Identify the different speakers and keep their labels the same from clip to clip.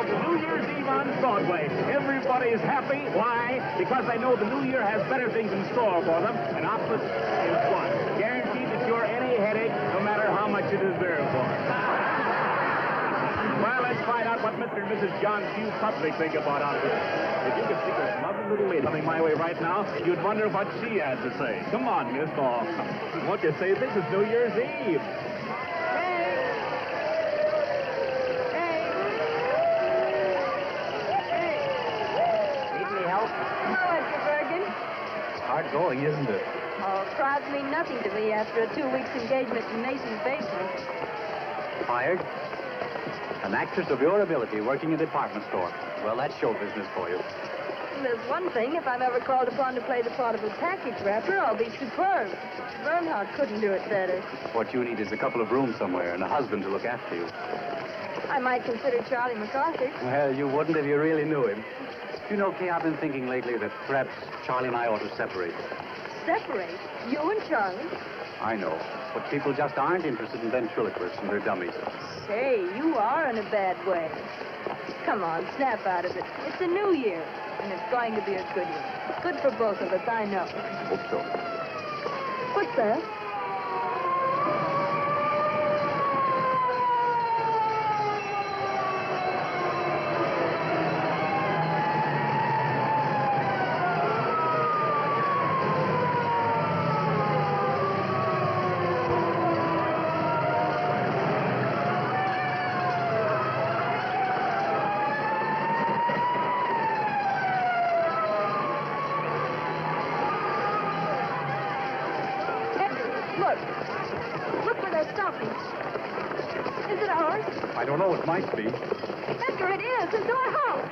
Speaker 1: called the New Year's Eve on Broadway. Everybody's happy. Why? Because they know the new year has better things in store for them, and opposite is one. Guaranteed to cure any headache, no matter how much it is there for. Well, let's find out what Mr. and Mrs. John Q. Public think about all this. If you could see this lovely little lady coming my way right now, you'd wonder what she had to say. Come on, Miss Ball. Won't you say this is New Year's Eve?
Speaker 2: Hard going, isn't it?
Speaker 3: Oh, crowds mean nothing to me after a 2 weeks engagement in Mason's basement.
Speaker 2: Fired? An actress of your ability working a department store. Well, that's show business for you.
Speaker 3: There's one thing. If I'm ever called upon to play the part of a package wrapper, I'll be superb. Bernhardt couldn't do it better.
Speaker 2: What you need is a couple of rooms somewhere and a husband to look after you.
Speaker 3: I might consider Charlie MacArthur.
Speaker 2: Well, you wouldn't if you really knew him. You know, Kay, I've been thinking lately that perhaps Charlie and I ought to separate.
Speaker 3: Separate? You and Charlie?
Speaker 2: I know, but people just aren't interested in ventriloquists and their dummies.
Speaker 3: Say, you are in a bad way. Come on, snap out of it. It's a new year, and it's going to be a good year. Good for both of us, I know.
Speaker 2: Hope so.
Speaker 3: What's that?
Speaker 2: I don't know, it might be.
Speaker 3: Edgar, it is. It's our house.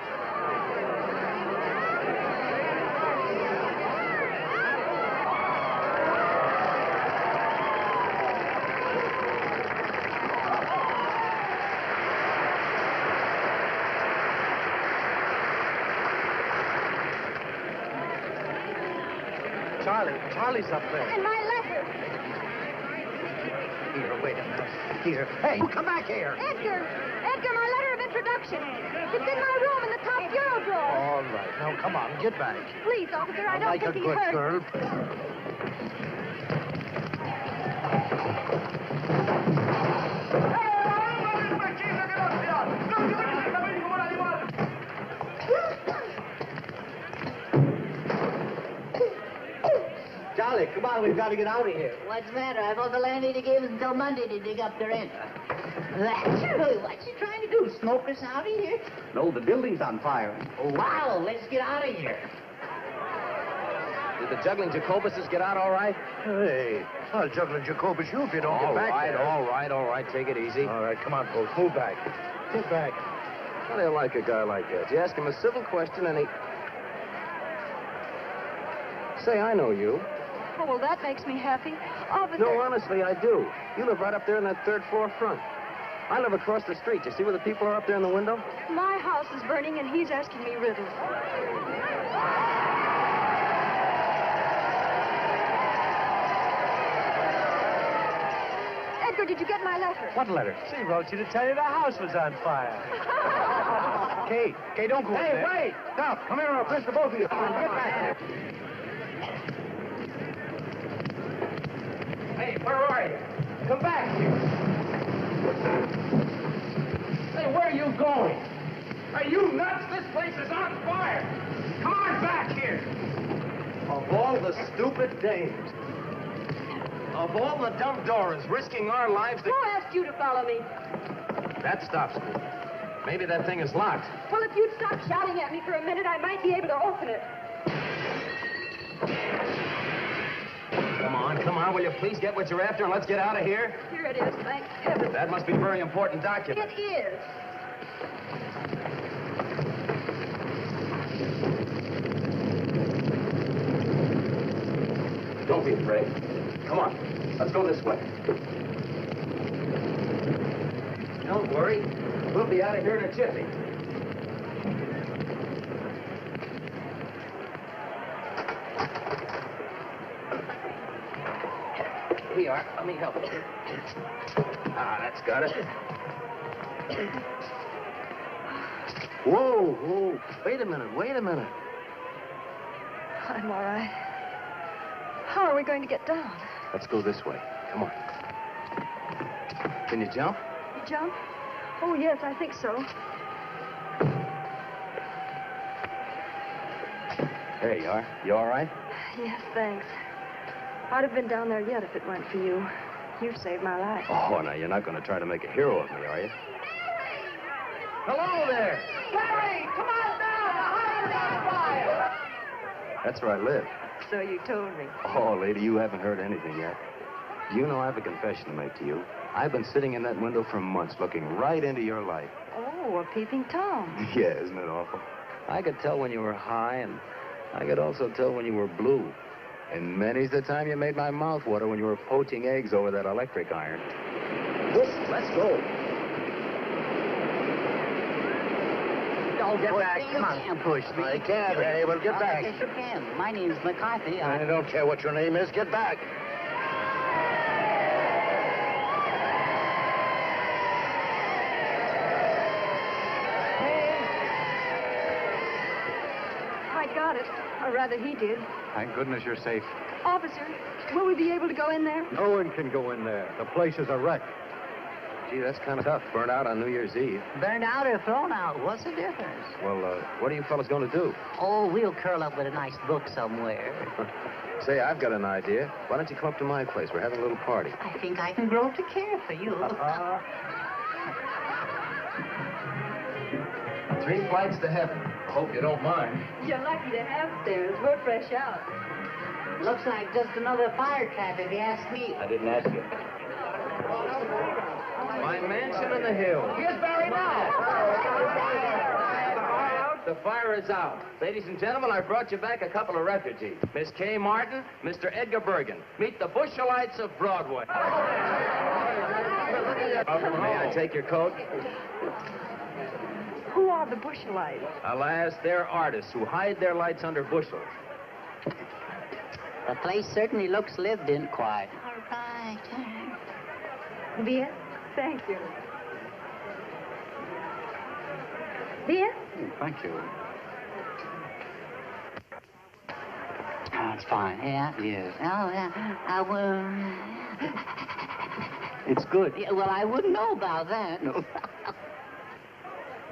Speaker 4: Charlie's up there.
Speaker 3: And my letter.
Speaker 4: Here, wait a minute. Here. Hey, come back here.
Speaker 3: Edgar, my letter of introduction. It's in my room in the top bureau drawer.
Speaker 4: All right. Now, come on, get back.
Speaker 3: Please, officer, I don't
Speaker 4: like
Speaker 3: think
Speaker 4: a
Speaker 3: he
Speaker 4: good
Speaker 3: heard.
Speaker 4: girl. Charlie, come on, we've got to get out of here.
Speaker 5: What's the matter? I thought the landlady gave us until Monday to dig up the rent. What's she trying to do? Smoke us out of here?
Speaker 2: No, the building's on fire.
Speaker 5: Oh, wow, let's get out of here.
Speaker 6: Did the juggling Jacobuses get out all right?
Speaker 4: Hey, I'll juggle Jacobus you if you don't get back there.
Speaker 6: All right. Take it easy.
Speaker 4: All right, come on, folks. Move back. Get back.
Speaker 6: How do you like a guy like that? You ask him a civil question and he... Say, I know you.
Speaker 3: Oh, well, that makes me happy. Officer...
Speaker 6: No, honestly, I do. You live right up there in that third floor front. I live across the street. You see where the people are up there in the window?
Speaker 3: My house is burning, and he's asking me riddles. Edgar, did you get my letter?
Speaker 4: What letter? She wrote you to tell you the house was on fire. Kay, don't go in there.
Speaker 6: Hey, wait!
Speaker 4: Stop. Come here, I'll press the both of you. Get back here.
Speaker 6: Hey, where are you? Come back here. Hey, where are you going? Are you nuts? This place is on fire. Come on back here.
Speaker 4: Of all the stupid dames, of all the dumb Doras risking our lives to...
Speaker 3: Who asked you to follow me?
Speaker 6: That stops me. Maybe that thing is locked.
Speaker 3: Well, if you'd stop shouting at me for a minute, I might be able to open it.
Speaker 6: Come on, will you please get what you're after and let's get out of here?
Speaker 3: Here it is, thank heaven.
Speaker 6: That must be a very important document.
Speaker 3: It is.
Speaker 6: Don't be afraid. Come on, let's go this way. Don't worry, we'll be out of here in a jiffy. Here we are. Let me help you. Ah, that's got it.
Speaker 4: Whoa, whoa. Wait a minute, wait a minute.
Speaker 3: I'm all right. How are we going to get down?
Speaker 4: Let's go this way. Come on. Can you jump?
Speaker 3: Jump? Oh, yes, I think so.
Speaker 4: There you are. You all right?
Speaker 3: Yes, thanks. I'd have been down there yet if it weren't for you. You saved my life.
Speaker 4: Oh, now, you're not going to try to make a hero of me, are you?
Speaker 6: Hello there. Larry, come on down. The house is on fire.
Speaker 4: That's where I live.
Speaker 3: So you told me.
Speaker 4: Oh, lady, you haven't heard anything yet. You know I have a confession to make to you. I've been sitting in that window for months looking right into your life.
Speaker 3: Oh, a peeping Tom.
Speaker 4: Yeah, isn't it awful? I could tell when you were high, and I could also tell when you were blue. And many's the time you made my mouth water when you were poaching eggs over that electric iron. Let's go.
Speaker 5: Don't
Speaker 4: Get
Speaker 5: push
Speaker 4: back,
Speaker 5: me.
Speaker 4: come on.
Speaker 5: You can't push me.
Speaker 4: I can't, Eddie. Well, get back.
Speaker 5: Yes, you can. My name's McCarthy.
Speaker 4: I don't care what your name is. Get back.
Speaker 3: I got it. Or rather, he did.
Speaker 2: Thank goodness you're safe.
Speaker 3: Officer, will we be able to go in there?
Speaker 2: No one can go in there. The place is a wreck.
Speaker 4: Gee, that's kind of tough. Burned out on New Year's Eve.
Speaker 5: Burned out or thrown out? What's the difference?
Speaker 4: Well, what are you fellas going to do?
Speaker 5: Oh, we'll curl up with a nice book somewhere.
Speaker 4: Say, I've got an idea. Why don't you come up to my place? We're having a little party.
Speaker 5: I think I can grow to care for you.
Speaker 6: 3 flights to heaven. I hope you don't mind.
Speaker 3: You're lucky to have stairs. We're fresh out.
Speaker 5: Looks like just another fire trap, if you ask me.
Speaker 4: I didn't ask you.
Speaker 6: My mansion in the hills. Here's Barry now. The fire is out. Ladies and gentlemen, I brought you back a couple of refugees. Miss Kay Martin, Mr. Edgar Bergen. Meet the Bushelites of Broadway. May I take your coat?
Speaker 3: Who are the Bushelites?
Speaker 6: Alas, they're artists who hide their lights under bushels.
Speaker 5: The place certainly looks lived in quiet. All right.
Speaker 3: Beer? Thank you. Beer?
Speaker 2: Thank you.
Speaker 5: Oh, it's fine. Yeah, yes. Oh, yeah.
Speaker 2: It's good.
Speaker 5: Yeah, well, I wouldn't know about that. No.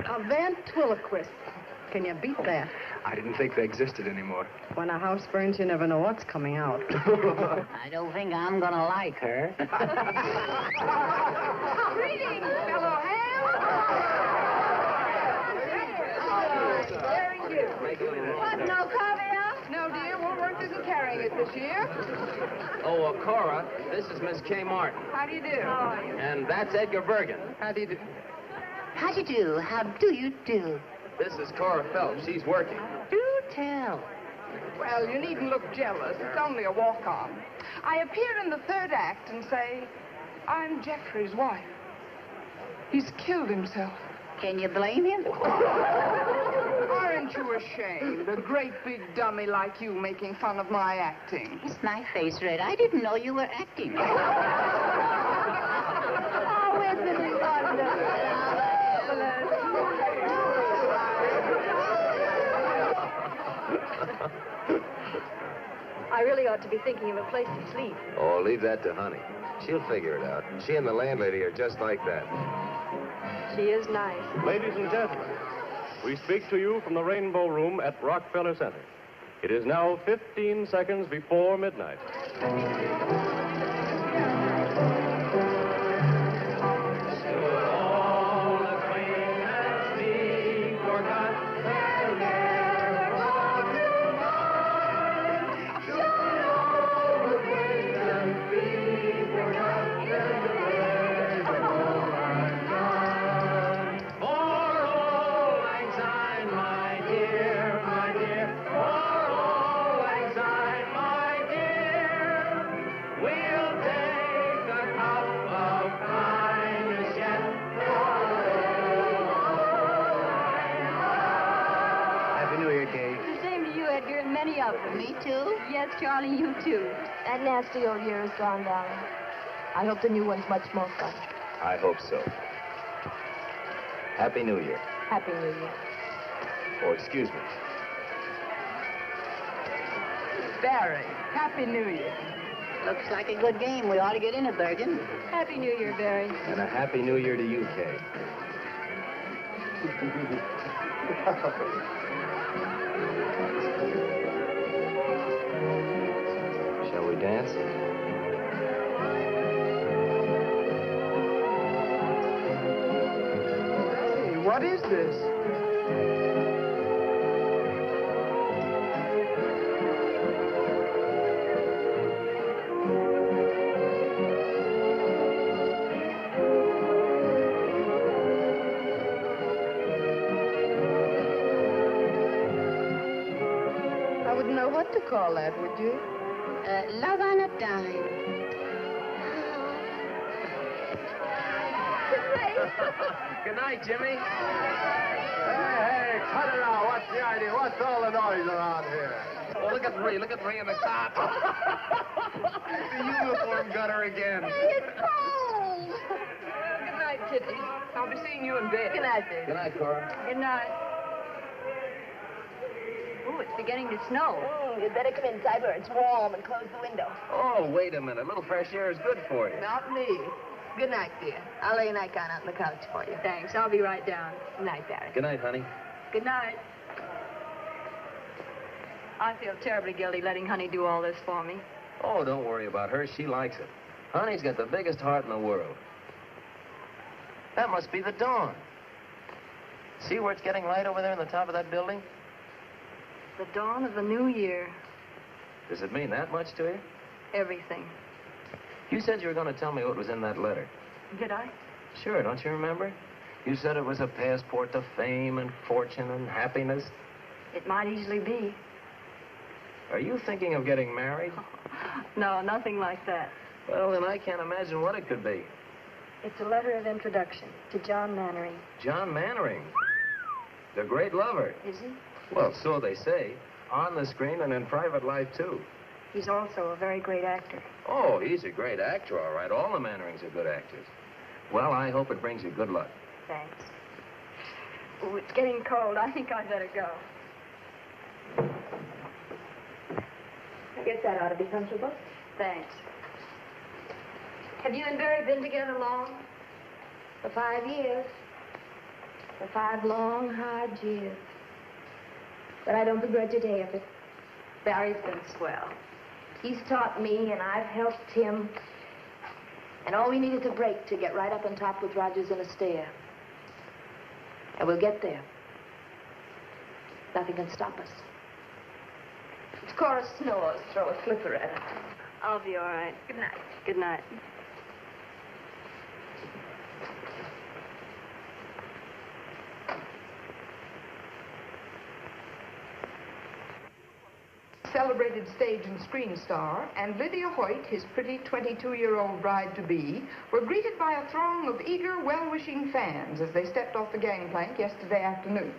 Speaker 7: A ventriloquist. Can you beat that?
Speaker 4: I didn't think they existed anymore.
Speaker 7: When a house burns, you never know what's coming out.
Speaker 5: I don't think I'm gonna like her.
Speaker 7: Greetings, fellow ham.
Speaker 3: What, no caviar?
Speaker 7: No, dear, Woolworth isn't carrying it this year.
Speaker 6: Oh, Cora, this is Miss Kay Martin.
Speaker 7: How do you do?
Speaker 6: And that's Edgar Bergen.
Speaker 7: How do you do?
Speaker 5: How do you do? How do you do?
Speaker 6: This is Cora Phelps. She's working.
Speaker 5: Do tell.
Speaker 7: Well, you needn't look jealous. It's only a walk-on. I appear in the third act and say, I'm Jeffrey's wife. He's killed himself.
Speaker 5: Can you blame him?
Speaker 7: Aren't you ashamed? A great big dummy like you making fun of my acting.
Speaker 5: Is my face red? I didn't know you were acting.
Speaker 3: Oh, isn't he wonderful? I really ought to be thinking of a place to sleep.
Speaker 4: Oh, leave that to Honey. She'll figure it out. She and the landlady are just like that.
Speaker 3: She is nice.
Speaker 8: Ladies and gentlemen, we speak to you from the Rainbow Room at Rockefeller Center. It is now 15 seconds before midnight.
Speaker 5: Me too?
Speaker 3: Yes, Charlie, you too.
Speaker 9: That nasty old year is gone, darling. I hope the new one's much more fun.
Speaker 4: I hope so. Happy New Year.
Speaker 9: Happy New Year.
Speaker 6: Oh, excuse me.
Speaker 7: Barry, Happy New Year.
Speaker 5: Looks like a good game. We ought to get in it, Bergen.
Speaker 3: Happy New Year, Barry.
Speaker 4: And a happy new year to you, Kay. Shall we dance?
Speaker 7: Hey, what is this? I wouldn't know what to call that, would you?
Speaker 5: Love on a dime.
Speaker 6: Good night, Jimmy.
Speaker 10: Hey, cut it out. What's the idea? What's all the noise around here?
Speaker 6: Oh, look at three. Look at three in the top.
Speaker 10: The uniform gutter again.
Speaker 5: It's cold.
Speaker 7: Good night, Kitty. I'll be seeing you in bed.
Speaker 3: Good night, baby.
Speaker 6: Good night, Cora.
Speaker 3: Good night. Ooh, it's beginning to snow.
Speaker 9: You'd better come inside where it's warm and close the window.
Speaker 6: Oh, wait a minute. A little fresh air is good for you.
Speaker 9: Not me. Good night, dear. I'll lay a nightgown out on the couch for you.
Speaker 3: Thanks. I'll be right down.
Speaker 9: Good night, Barry.
Speaker 6: Good night, honey.
Speaker 3: Good night. I feel terribly guilty letting Honey do all this for me.
Speaker 6: Oh, don't worry about her. She likes it. Honey's got the biggest heart in the world. That must be the dawn. See where it's getting light over there on the top of that building?
Speaker 3: The dawn of the new year.
Speaker 6: Does it mean that much to you?
Speaker 3: Everything.
Speaker 6: You said you were going to tell me what was in that letter.
Speaker 3: Did I?
Speaker 6: Sure, don't you remember? You said it was a passport to fame and fortune and happiness.
Speaker 3: It might easily be.
Speaker 6: Are you thinking of getting married?
Speaker 3: No, nothing like that.
Speaker 6: Well, then I can't imagine what it could be.
Speaker 3: It's a letter of introduction to John Mannering.
Speaker 6: John Mannering. The great lover.
Speaker 3: Is he?
Speaker 6: Well, so they say. On the screen and in private life, too.
Speaker 3: He's also a very great actor.
Speaker 6: Oh, he's a great actor, all right. All the Mannerings are good actors. Well, I hope it brings you good luck.
Speaker 3: Thanks. Oh, it's getting cold. I think I'd better go.
Speaker 9: I guess that ought to be comfortable.
Speaker 3: Thanks. Have you and Barry been together long?
Speaker 9: For 5 years. For 5 long, hard years. But I don't begrudge a day of it.
Speaker 3: Barry's been swell.
Speaker 9: He's taught me, and I've helped him. And all we need is a break to get right up on top with Rogers and Astaire. And we'll get there. Nothing can stop us. It's Cora snores. Throw a slipper at her.
Speaker 3: I'll be all right.
Speaker 9: Good night.
Speaker 3: Good night.
Speaker 7: Celebrated stage and screen star, and Lydia Hoyt, his pretty 22-year-old bride-to-be, were greeted by a throng of eager, well-wishing fans as they stepped off the gangplank yesterday afternoon.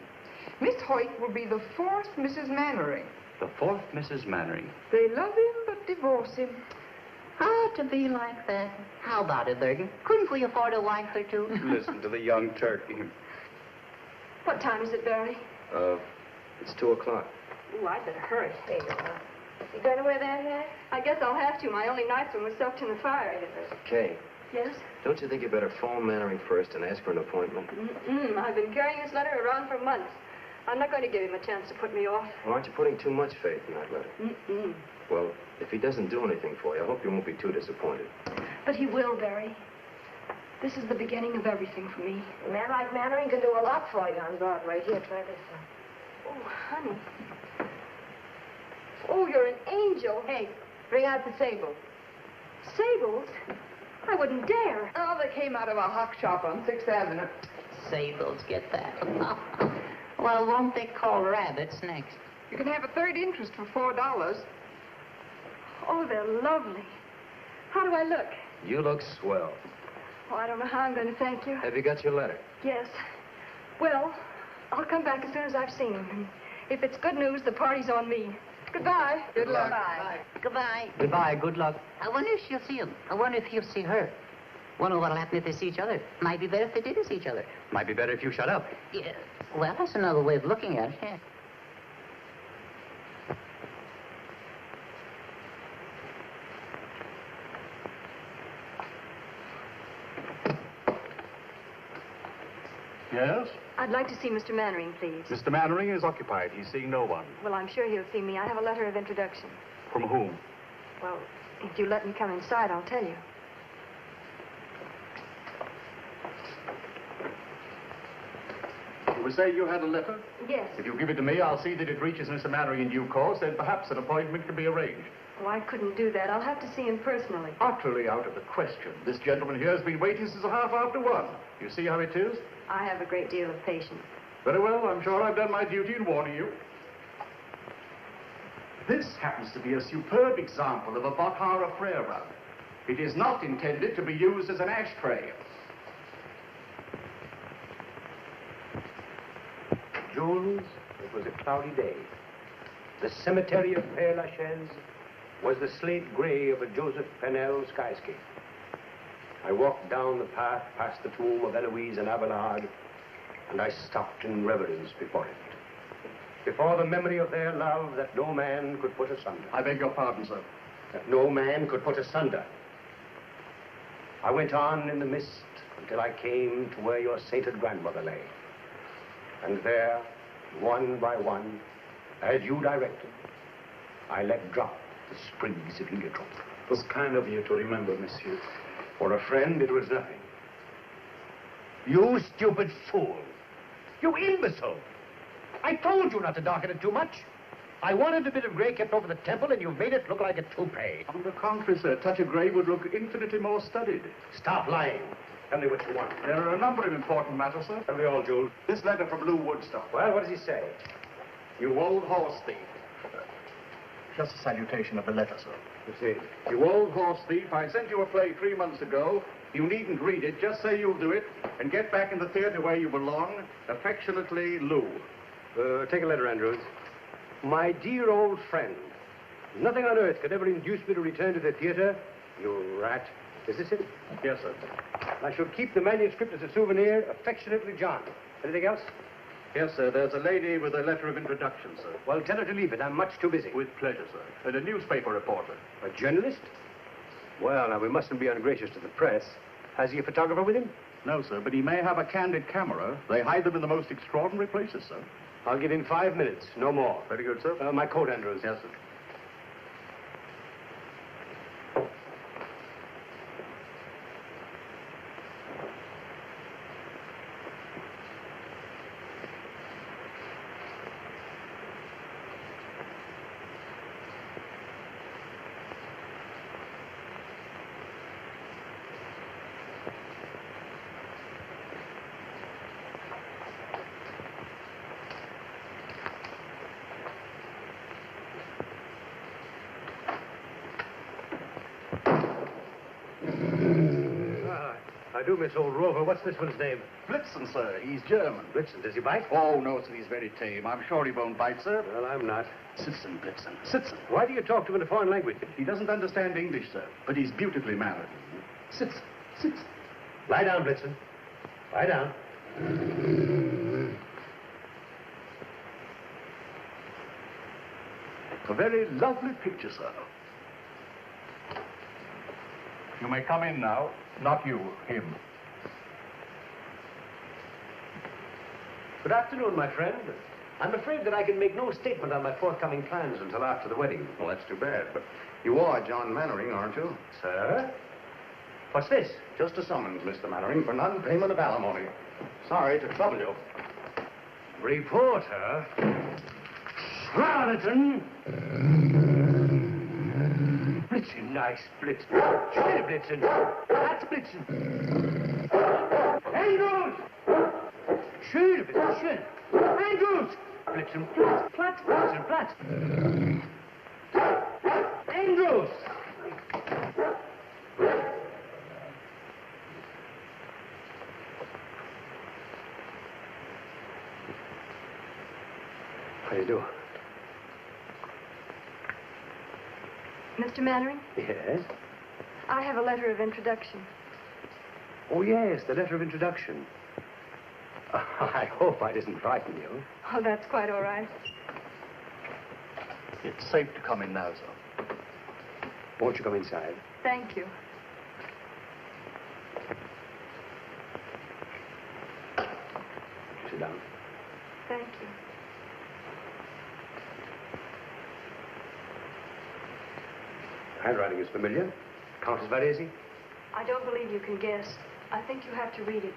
Speaker 7: Miss Hoyt will be the 4th Mrs. Mannering.
Speaker 2: The 4th Mrs. Mannering.
Speaker 7: They love him, but divorce him.
Speaker 5: Ah, to be like that. How about it, Bergen? Couldn't we afford a wife or two?
Speaker 2: Listen to the young turkey.
Speaker 3: What time is it, Barry?
Speaker 4: It's 2 o'clock.
Speaker 3: Ooh, I'd better hurry.
Speaker 9: There you are. You going to wear that hat?
Speaker 3: I guess I'll have to. My only nice one was soaked in the fire.
Speaker 4: Kay,
Speaker 3: Yes?
Speaker 4: don't you think you better phone Mannering first and ask for an appointment?
Speaker 3: I've been carrying this letter around for months. I'm not going to give him a chance to put me off.
Speaker 4: Well, aren't you putting too much faith in that letter? Well, if he doesn't do anything for you, I hope you won't be too disappointed.
Speaker 3: But he will, Barry. This is the beginning of everything for me.
Speaker 9: A man like Mannering can do a lot for you on Broadway. Here, try this one.
Speaker 3: Oh, honey. Oh, you're an angel.
Speaker 9: Hey, bring out the sable.
Speaker 3: Sables? I wouldn't dare.
Speaker 7: Oh, they came out of a hock shop on 6th Avenue.
Speaker 5: Sables, get that. Well, won't they call rabbits next?
Speaker 7: You can have a third interest for $4.
Speaker 3: Oh, they're lovely. How do I look?
Speaker 4: You look swell.
Speaker 3: Oh, I don't know how I'm going to thank you.
Speaker 4: Have you got your letter?
Speaker 3: Yes. Well, I'll come back as soon as I've seen him. And if it's good news, the party's on me. Goodbye.
Speaker 7: Good luck.
Speaker 3: Bye.
Speaker 5: Goodbye.
Speaker 2: Goodbye, good luck.
Speaker 5: I wonder if she'll see him. I wonder if he'll see her.
Speaker 2: Wonder what'll happen if they see each other. Might be better if they didn't see each other.
Speaker 4: Might be better if you shut up.
Speaker 2: Yeah. Well, that's another way of looking at it. Yeah.
Speaker 1: Yes?
Speaker 3: I'd like to see Mr. Mannering, please.
Speaker 1: Mr. Mannering is occupied. He's seeing no one.
Speaker 3: Well, I'm sure he'll see me. I have a letter of introduction.
Speaker 1: From whom?
Speaker 3: Well, if you let me come inside, I'll tell you.
Speaker 1: You were saying you had a letter?
Speaker 3: Yes.
Speaker 1: If you give it to me, I'll see that it reaches Mr. Mannering in due course, then perhaps an appointment can be arranged.
Speaker 3: Oh, I couldn't do that. I'll have to see him personally.
Speaker 1: Utterly out of the question. This gentleman here has been waiting since 1:30. You see how it is?
Speaker 3: I have a great deal of patience.
Speaker 1: Very well. I'm sure I've done my duty in warning you. This happens to be a superb example of a Botthara prayer rug. It is not intended to be used as an ashtray.
Speaker 11: Jules, it was a cloudy day. The cemetery of Père Lachaise was the slate gray of a Joseph Pennell skyscape. I walked down the path past the tomb of Eloise and Abelard, and I stopped in reverence before it. Before the memory of their love that no man could put asunder.
Speaker 1: I beg your pardon, sir.
Speaker 11: That no man could put asunder. I went on in the mist until I came to where your sainted grandmother lay. And there, one by one, as you directed, I let drop the sprigs of heliotrope.
Speaker 1: It was kind of you to remember, monsieur.
Speaker 11: For a friend, it was nothing. You stupid fool! You imbecile! I told you not to darken it too much. I wanted a bit of gray kept over the temple, and you've made it look like a toupee.
Speaker 1: On the contrary, sir, a touch of gray would look infinitely more studied.
Speaker 11: Stop lying. Tell me what you want.
Speaker 1: There are a number of important matters, sir.
Speaker 11: Tell me all, Jules.
Speaker 1: This letter from Lou Woodstock.
Speaker 11: Well, what does he say?
Speaker 1: You old horse thief. Just a salutation of the letter, sir.
Speaker 11: You see.
Speaker 1: You old horse thief, I sent you a play 3 months ago. You needn't read it. Just say you'll do it and get back in the theater where you belong. Affectionately, Lou.
Speaker 11: Take a letter, Andrews. My dear old friend, nothing on earth could ever induce me to return to the theater. You rat. Is this it?
Speaker 1: Yes, sir.
Speaker 11: I shall keep the manuscript as a souvenir. Affectionately, John. Anything else?
Speaker 1: Yes, sir. There's a lady with a letter of introduction, sir.
Speaker 11: Well, tell her to leave it. I'm much too busy.
Speaker 1: With pleasure, sir. And a newspaper reporter.
Speaker 11: A journalist? Well, now, we mustn't be ungracious to the press. Has he a photographer with him?
Speaker 1: No, sir, but he may have a candid camera. They hide them in the most extraordinary places, sir.
Speaker 11: I'll give him 5 minutes, no more.
Speaker 1: Very good, sir.
Speaker 11: My coat, Andrews.
Speaker 1: Yes, sir.
Speaker 11: I do miss old Rover. What's this one's name?
Speaker 1: Blitzen, sir. He's German.
Speaker 11: Blitzen. Does he bite?
Speaker 1: Oh, no, sir. He's very tame. I'm sure he won't bite, sir.
Speaker 11: Well, I'm not.
Speaker 1: Sitzen, Blitzen. Sitzen.
Speaker 11: Why do you talk to him in a foreign language?
Speaker 1: He doesn't understand English, sir, but he's beautifully mannered. Sitzen. Sitzen.
Speaker 11: Lie down, Blitzen. Lie down.
Speaker 1: A very lovely picture, sir. You may come in now. Not you, him.
Speaker 11: Good afternoon, my friend. I'm afraid that I can make no statement on my forthcoming plans until after the wedding.
Speaker 4: Well, that's too bad, but you are John Mannering, aren't you?
Speaker 11: Sir? What's this?
Speaker 4: Just a summons, Mr. Mannering, for non-payment of alimony. Sorry to trouble you.
Speaker 11: Reporter? Charlatan! Blitzen, nice Blitzen. Schöne Blitzen. That's Blitzen. Andrews! Schöne Blitzen, schön. Andrews! Blitzen, platt, platt, Blitzen, platt. Andrews! How do you do?
Speaker 3: Mr. Mannering?
Speaker 11: Yes?
Speaker 3: I have a letter of introduction.
Speaker 11: Oh, yes, the letter of introduction. I hope I didn't frighten you.
Speaker 3: Oh, that's quite all right.
Speaker 2: It's safe to come in now, sir.
Speaker 11: Won't you come inside?
Speaker 3: Thank you.
Speaker 11: Sit down.
Speaker 3: Thank you.
Speaker 11: Handwriting is familiar. Countess Varese?
Speaker 3: I don't believe you can guess. I think you have to read it.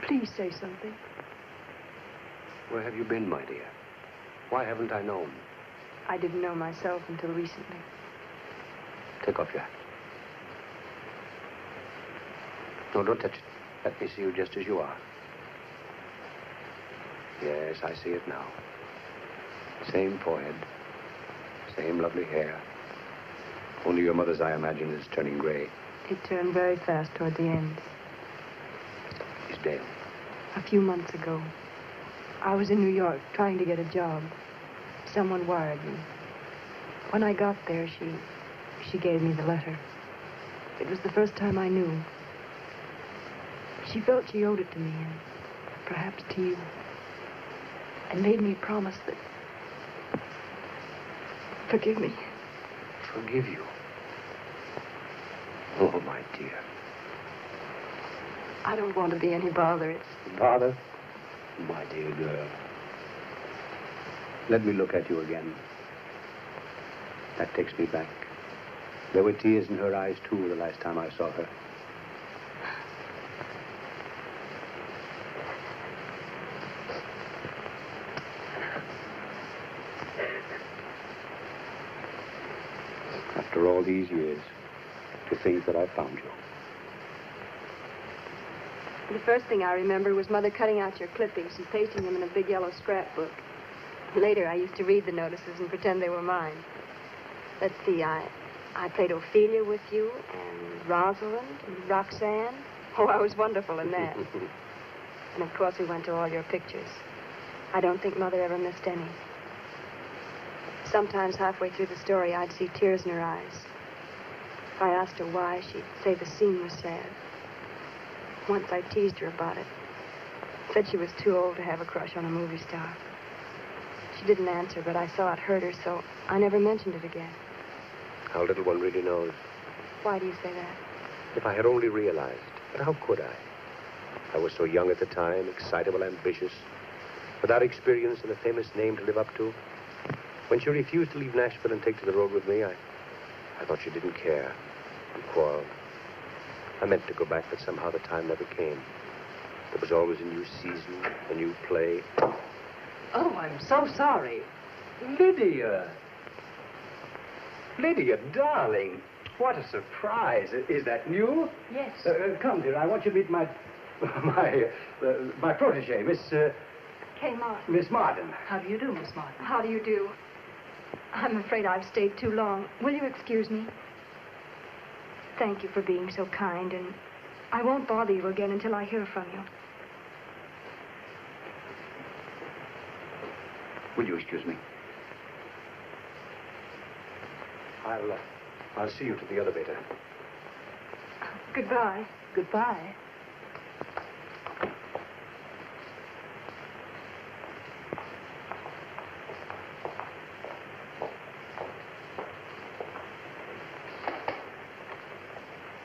Speaker 3: Please say something.
Speaker 11: Where have you been, my dear? Why haven't I known?
Speaker 3: I didn't know myself until recently.
Speaker 11: Take off your hat. No, don't touch it. Let me see you just as you are. Yes, I see it now. Same forehead. Same lovely hair. Only your mother's, I imagine, is turning gray.
Speaker 3: It turned very fast toward the end.
Speaker 11: Is Dale?
Speaker 3: A few months ago, I was in New York trying to get a job. Someone wired me. When I got there, she gave me the letter. It was the first time I knew. She felt she owed it to me, and perhaps to you, and made me promise that... Forgive me.
Speaker 11: Forgive you? Oh, my dear.
Speaker 3: I don't want to be any bother. It's...
Speaker 11: Bother? My dear girl. Let me look at you again. That takes me back. There were tears in her eyes, too, the last time I saw her. After all these years, to think that I found you.
Speaker 3: The first thing I remember was Mother cutting out your clippings and pasting them in a big yellow scrapbook. Later, I used to read the notices and pretend they were mine. Let's see, I played Ophelia with you, and Rosalind, and Roxanne. Oh, I was wonderful in that. And of course, we went to all your pictures. I don't think Mother ever missed any. Sometimes halfway through the story, I'd see tears in her eyes. If I asked her why, she'd say the scene was sad. Once I teased her about it. Said she was too old to have a crush on a movie star. She didn't answer, but I saw it hurt her, so I never mentioned it again.
Speaker 11: How little one really knows.
Speaker 3: Why do you say that?
Speaker 11: If I had only realized. But how could I? I was so young at the time, excitable, ambitious, without experience and a famous name to live up to. When she refused to leave Nashville and take to the road with me, I thought she didn't care. We quarreled. I meant to go back, but somehow the time never came. There was always a new season, a new play.
Speaker 12: Oh, I'm so sorry. Lydia. Lydia, darling. What a surprise. Is that new?
Speaker 3: Yes.
Speaker 12: Come, dear, I want you to meet my protege, Miss...
Speaker 3: Kay Martin.
Speaker 12: Miss Martin.
Speaker 3: How do you do, Miss Martin? How do you do? I'm afraid I've stayed too long. Will you excuse me? Thank you for being so kind, and I won't bother you again until I hear from you.
Speaker 12: Will you excuse me?
Speaker 11: I'll see you to the elevator.
Speaker 3: Goodbye.
Speaker 12: Goodbye.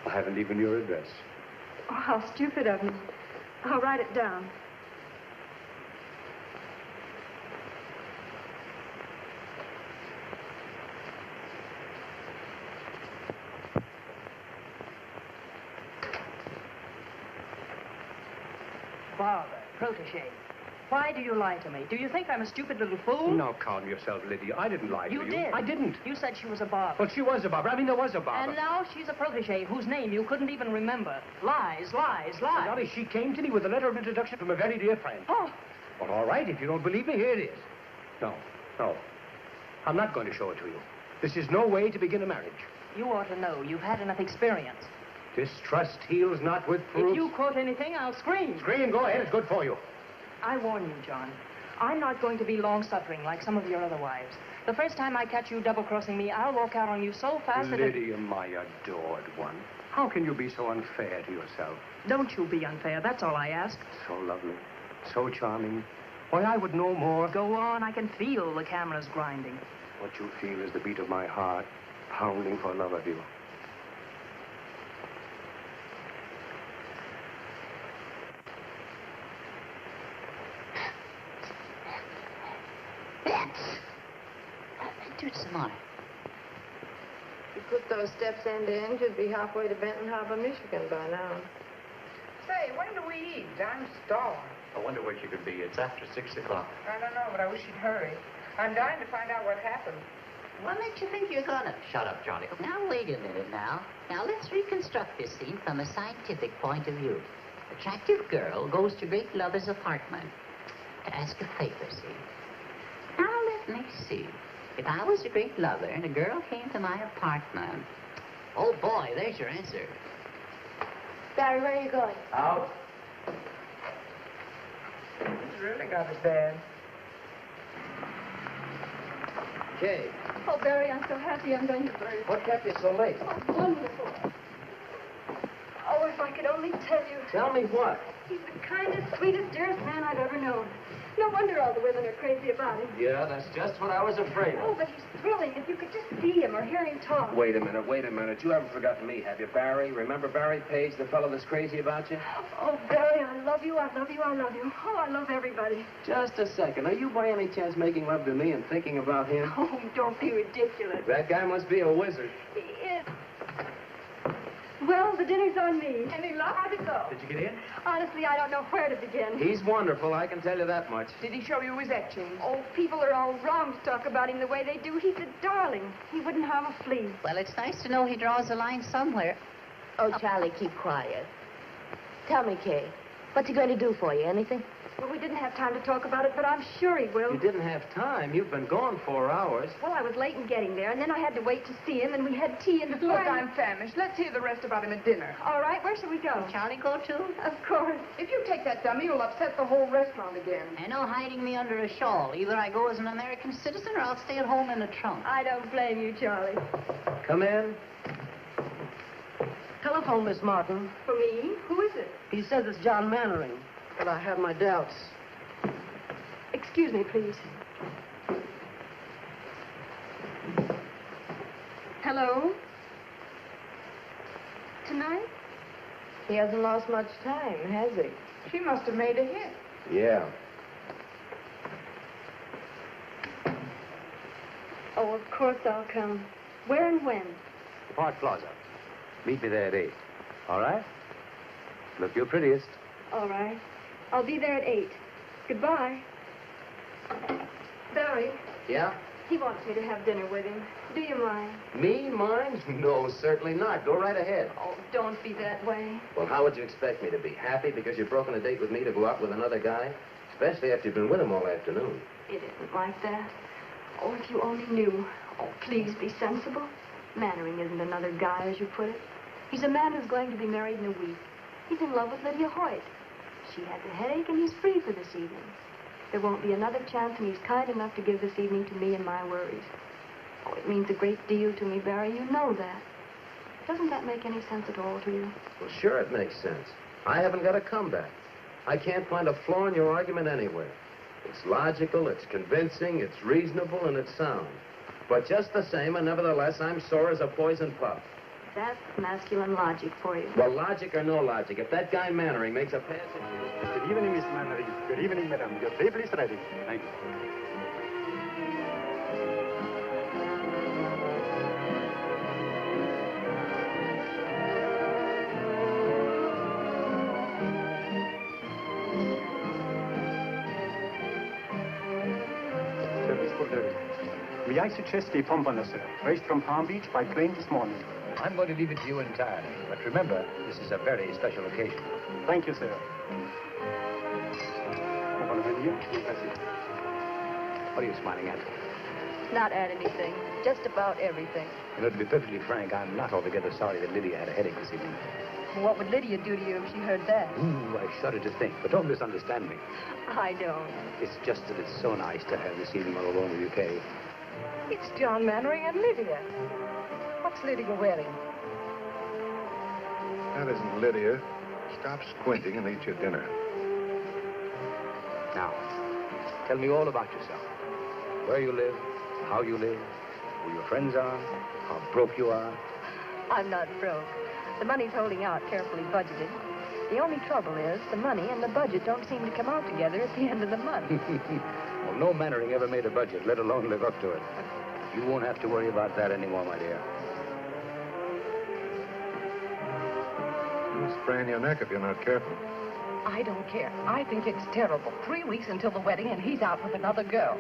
Speaker 11: I haven't even your address.
Speaker 3: Oh, how stupid of me. I'll write it down.
Speaker 12: Father, protege.
Speaker 13: Why do you lie to me? Do you think I'm a stupid little fool?
Speaker 11: Now, calm yourself, Lydia. I didn't lie to you.
Speaker 13: You did.
Speaker 11: I didn't.
Speaker 13: You said she was a barber.
Speaker 11: Well, she was a barber. I mean, there was a barber.
Speaker 13: And now she's a protege whose name you couldn't even remember. Lies, lies, lies.
Speaker 11: Dolly, she came to me with a letter of introduction from a very dear friend.
Speaker 13: Oh.
Speaker 11: Well, all right. If you don't believe me, here it is. No. I'm not going to show it to you. This is no way to begin a marriage.
Speaker 13: You ought to know. You've had enough experience.
Speaker 11: Distrust heals not with proofs.
Speaker 13: If you quote anything, I'll scream.
Speaker 11: Scream, go ahead. It's good for you.
Speaker 13: I warn you, John. I'm not going to be long-suffering like some of your other wives. The first time I catch you double-crossing me, I'll walk out on you so fast that
Speaker 11: Lydia, my adored one. How can you be so unfair to yourself?
Speaker 13: Don't you be unfair. That's all I ask.
Speaker 11: So lovely. So charming. Why, I would know more.
Speaker 13: Go on. I can feel the cameras grinding.
Speaker 11: What you feel is the beat of my heart, pounding for love of you.
Speaker 5: Do some more.
Speaker 3: You put those steps end to end, you'd be halfway to Benton Harbor, Michigan by now.
Speaker 7: Say, when do we eat? I'm starved.
Speaker 2: I wonder where she could be. It's after 6 o'clock.
Speaker 7: I don't know, but I wish you'd hurry. I'm dying to find out what happened.
Speaker 5: What makes you think you're gonna?
Speaker 2: Shut up, Johnny.
Speaker 5: Now, wait a minute now. Now, let's reconstruct this scene from a scientific point of view. Attractive girl goes to great lover's apartment to ask a favor, see? Now, let me see. If I was a great lover and a girl came to my apartment... Oh, boy, there's your answer.
Speaker 3: Barry, where are you going?
Speaker 2: Out.
Speaker 7: It's really got it bad.
Speaker 2: Kay,
Speaker 3: Oh, Barry, I'm so happy I'm going to burn.
Speaker 2: what kept you so late?
Speaker 3: Oh, wonderful. Oh, if I could only tell you.
Speaker 2: Tell me what?
Speaker 3: He's the kindest, sweetest, dearest man I've ever known. No wonder all the women are crazy about him.
Speaker 2: Yeah, that's just what I was afraid
Speaker 3: Oh,
Speaker 2: of.
Speaker 3: but he's thrilling. If you could just see him or hear him talk.
Speaker 4: Wait a minute. You haven't forgotten me, have you, Barry? Remember Barry Page, the fellow that's crazy about you?
Speaker 3: Oh, Barry, I love you, I love you, I love you. Oh, I love everybody.
Speaker 4: Just a second. Are you by any chance making love to me and thinking about him?
Speaker 3: Oh, don't be ridiculous.
Speaker 4: That guy must be a wizard.
Speaker 3: He is. Well, the dinner's on me. Any luck? How'd it go?
Speaker 4: Did you get in?
Speaker 3: Honestly, I don't know where to begin.
Speaker 4: He's wonderful, I can tell you that much.
Speaker 7: Did he show you his etchings?
Speaker 3: Oh, people are all wrong to talk about him the way they do. He's a darling. He wouldn't harm a flea.
Speaker 5: Well, it's nice to know he draws a line somewhere. Oh, Charlie, keep quiet. Tell me, Kay, what's he going to do for you? Anything?
Speaker 3: Well, we didn't have time to talk about it, but I'm sure he will.
Speaker 4: You didn't have time. You've been gone 4 hours.
Speaker 3: Well, I was late in getting there, and then I had to wait to see him, and we had tea in the
Speaker 7: Look,
Speaker 3: party.
Speaker 7: I'm famished. Let's hear the rest about him at dinner.
Speaker 3: All right, where shall we go?
Speaker 5: Will Charlie go, too?
Speaker 3: Of course.
Speaker 7: If you take that dummy, you'll upset the whole restaurant again.
Speaker 5: And no hiding me under a shawl. Either I go as an American citizen or I'll stay at home in the trunk.
Speaker 3: I don't blame you, Charlie.
Speaker 4: Come in.
Speaker 14: Telephone, Miss Martin.
Speaker 3: For me? Who is it?
Speaker 14: He says it's John Mannering, but I have my doubts.
Speaker 3: Excuse me, please. Hello? Tonight?
Speaker 9: He hasn't lost much time, has he?
Speaker 7: She must have made a hit.
Speaker 4: Yeah.
Speaker 3: Oh, of course I'll come. Where and when?
Speaker 4: Park Plaza. Meet me there at 8. All right? Look your prettiest.
Speaker 3: All right. I'll be there at 8. Goodbye. Barry,
Speaker 4: Yeah?
Speaker 3: he wants me to have dinner with him. Do you mind?
Speaker 4: Me? Mine? No, certainly not. Go right ahead.
Speaker 3: Oh, don't be that way.
Speaker 4: Well, how would you expect me to be? Happy because you've broken a date with me to go out with another guy? Especially after you've been with him all afternoon.
Speaker 3: It isn't like that. Oh, if you only knew. Oh, please be sensible. Mannering isn't another guy, as you put it. He's a man who's going to be married in a week. He's in love with Lydia Hoyt. She has a headache, and he's free for this evening. There won't be another chance, and he's kind enough to give this evening to me and my worries. Oh, it means a great deal to me, Barry. You know that. Doesn't that make any sense at all to you?
Speaker 4: Well, sure it makes sense. I haven't got a comeback. I can't find a flaw in your argument anywhere. It's logical, it's convincing, it's reasonable, and it's sound. But just the same, and nevertheless, I'm sore as a poison pup.
Speaker 3: That's masculine logic for you.
Speaker 4: Well, logic or no logic, if that guy Mannering makes a pass...
Speaker 15: Good evening, Miss Mannering. Good evening, madam. Your table is ready. Thank you. The Isochesky Pompano, sir. Raced from Palm Beach by plane this morning.
Speaker 11: I'm going to leave it to you entirely. But remember, this is a very special occasion.
Speaker 15: Thank you, sir.
Speaker 11: What are you smiling at?
Speaker 3: Not at anything. Just about everything.
Speaker 11: You know, to be perfectly frank, I'm not altogether sorry that Lydia had a headache this evening.
Speaker 3: What would Lydia do to you if she heard that?
Speaker 11: Ooh, I shudder to think. But don't misunderstand me.
Speaker 3: I don't.
Speaker 11: It's just that it's so nice to have this evening all alone with you, Kay.
Speaker 14: It's John Mannering and Lydia. What's Lydia wearing?
Speaker 10: That isn't Lydia. Stop squinting and eat your dinner.
Speaker 11: Now, tell me all about yourself. Where you live, how you live, who your friends are, how broke you are.
Speaker 3: I'm not broke. The money's holding out, carefully budgeted. The only trouble is the money and the budget don't seem to come out together at the end of the month.
Speaker 11: Well, no Mannering ever made a budget, let alone live up to it. You won't have to worry about that anymore, my dear.
Speaker 10: You'll sprain your neck if you're not careful.
Speaker 14: I don't care. I think it's terrible. 3 weeks until the wedding, and he's out with another girl.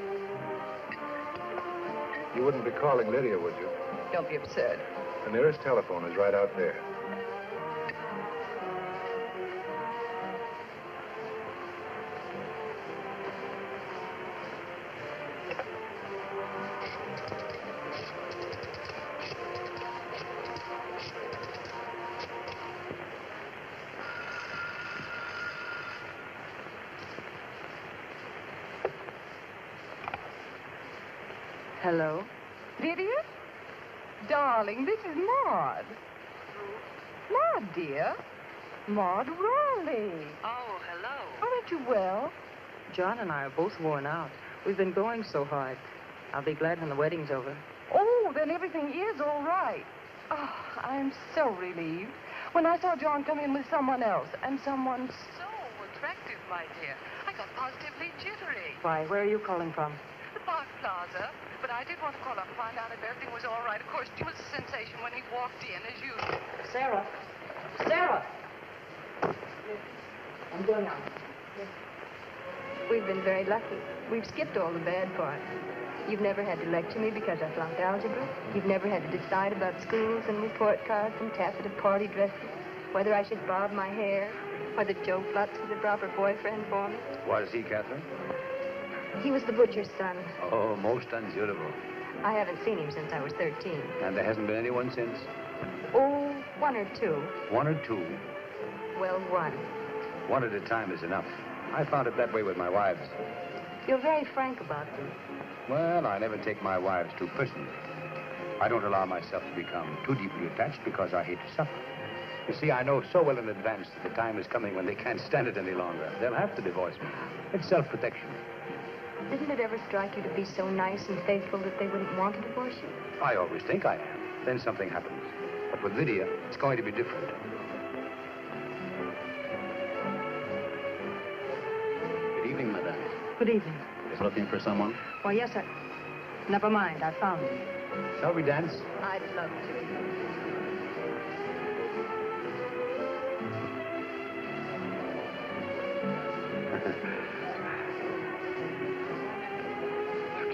Speaker 10: You wouldn't be calling Lydia, would you?
Speaker 14: Don't be absurd.
Speaker 10: The nearest telephone is right out there.
Speaker 3: Hello?
Speaker 7: Lydia? Darling, this is Maud. Maud, dear. Maud Raleigh.
Speaker 13: Oh, hello.
Speaker 7: Aren't you well?
Speaker 13: John and I are both worn out. We've been going so hard. I'll be glad when the wedding's over.
Speaker 7: Oh, then everything is all right. Oh, I'm so relieved. When I saw John come in with someone else, and someone so attractive, my dear, I got positively jittery.
Speaker 13: Why, where are you calling from?
Speaker 7: The Park Plaza. But I did want to call up and find out if everything was all right. Of course, it was a sensation when he walked in, as usual.
Speaker 13: Sarah! Sarah! I'm going out.
Speaker 3: We've been very lucky. We've skipped all the bad parts. You've never had to lecture me because I flunked algebra. You've never had to decide about schools and report cards and taffeta party dresses, whether I should bob my hair, whether Joe Flutz was the proper boyfriend for me.
Speaker 11: Was he, Catherine?
Speaker 3: He was the butcher's son.
Speaker 11: Oh, most unsuitable.
Speaker 3: I haven't seen him since I was 13.
Speaker 11: And there hasn't been anyone since?
Speaker 3: Oh, one or two.
Speaker 11: One or two?
Speaker 3: Well, one.
Speaker 11: One at a time is enough. I found it that way with my wives.
Speaker 3: You're very frank about them.
Speaker 11: Well, I never take my wives too personally. I don't allow myself to become too deeply attached because I hate to suffer. You see, I know so well in advance that the time is coming when they can't stand it any longer. They'll have to divorce me. It's self-protection.
Speaker 3: Didn't it ever strike you to be so nice and faithful that they wouldn't want to divorce you?
Speaker 11: I always think I am. Then something happens. But with Lydia, it's going to be different.
Speaker 4: Good evening, madame.
Speaker 13: Good evening.
Speaker 4: Is looking for someone?
Speaker 13: Why, yes, sir. Never mind, I found him.
Speaker 11: Shall we dance?
Speaker 3: I'd love to.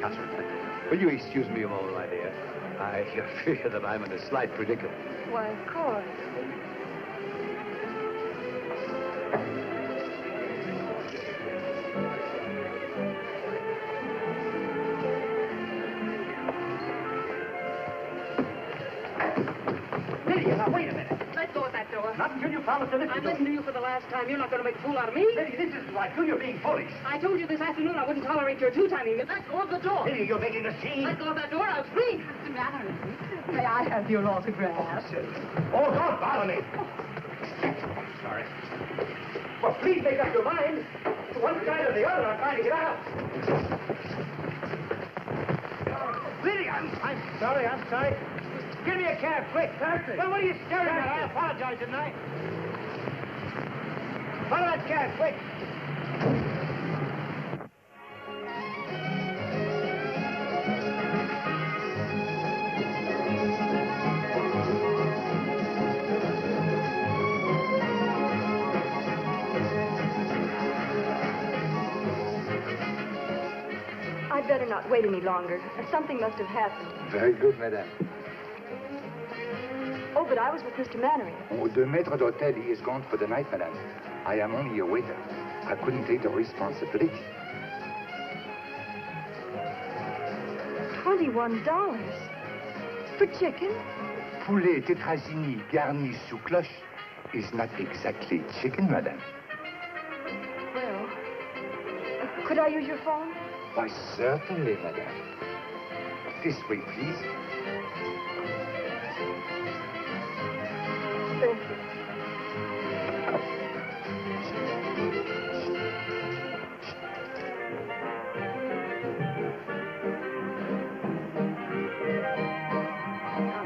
Speaker 11: Catherine, will you excuse me a moment, my dear? I fear that I'm in a slight predicament.
Speaker 3: Why, of course.
Speaker 14: Lydia, now, wait a minute. Let go of that door.
Speaker 15: Not until you promise to listen
Speaker 14: I'm
Speaker 15: to
Speaker 14: listening to you for the last time. You're not going to make a fool out of me.
Speaker 15: Lydia, this isn't like you. You're being foolish.
Speaker 14: I told you this afternoon I wouldn't tolerate your two-timing. Let go of the door.
Speaker 15: Lydia, you're making a scene.
Speaker 14: Let go of that door. I'll scream. Mr. Mannering, may I have your autograph?
Speaker 15: Oh, don't bother me. Sorry. Well, please make up your mind. One side or the other, I'm trying to get out. Lydia, I'm sorry, I'm sorry. Give me a cab, quick. Taxi. Well, what are you staring at? I apologize, didn't I? Follow that cab, quick.
Speaker 3: better not wait any longer. Something must have happened.
Speaker 16: Very good, madame.
Speaker 3: Oh, but I was with Mr. Mannering.
Speaker 16: Oh, the maître d'hôtel, he is gone for the night, madame. I am only a waiter. I couldn't take the responsibility.
Speaker 3: $21 for chicken?
Speaker 16: Poulet tétrazini garni sous cloche is not exactly chicken, madame.
Speaker 3: Well, could I use your phone?
Speaker 16: Why, certainly, madame. This way, please.
Speaker 3: Thank you.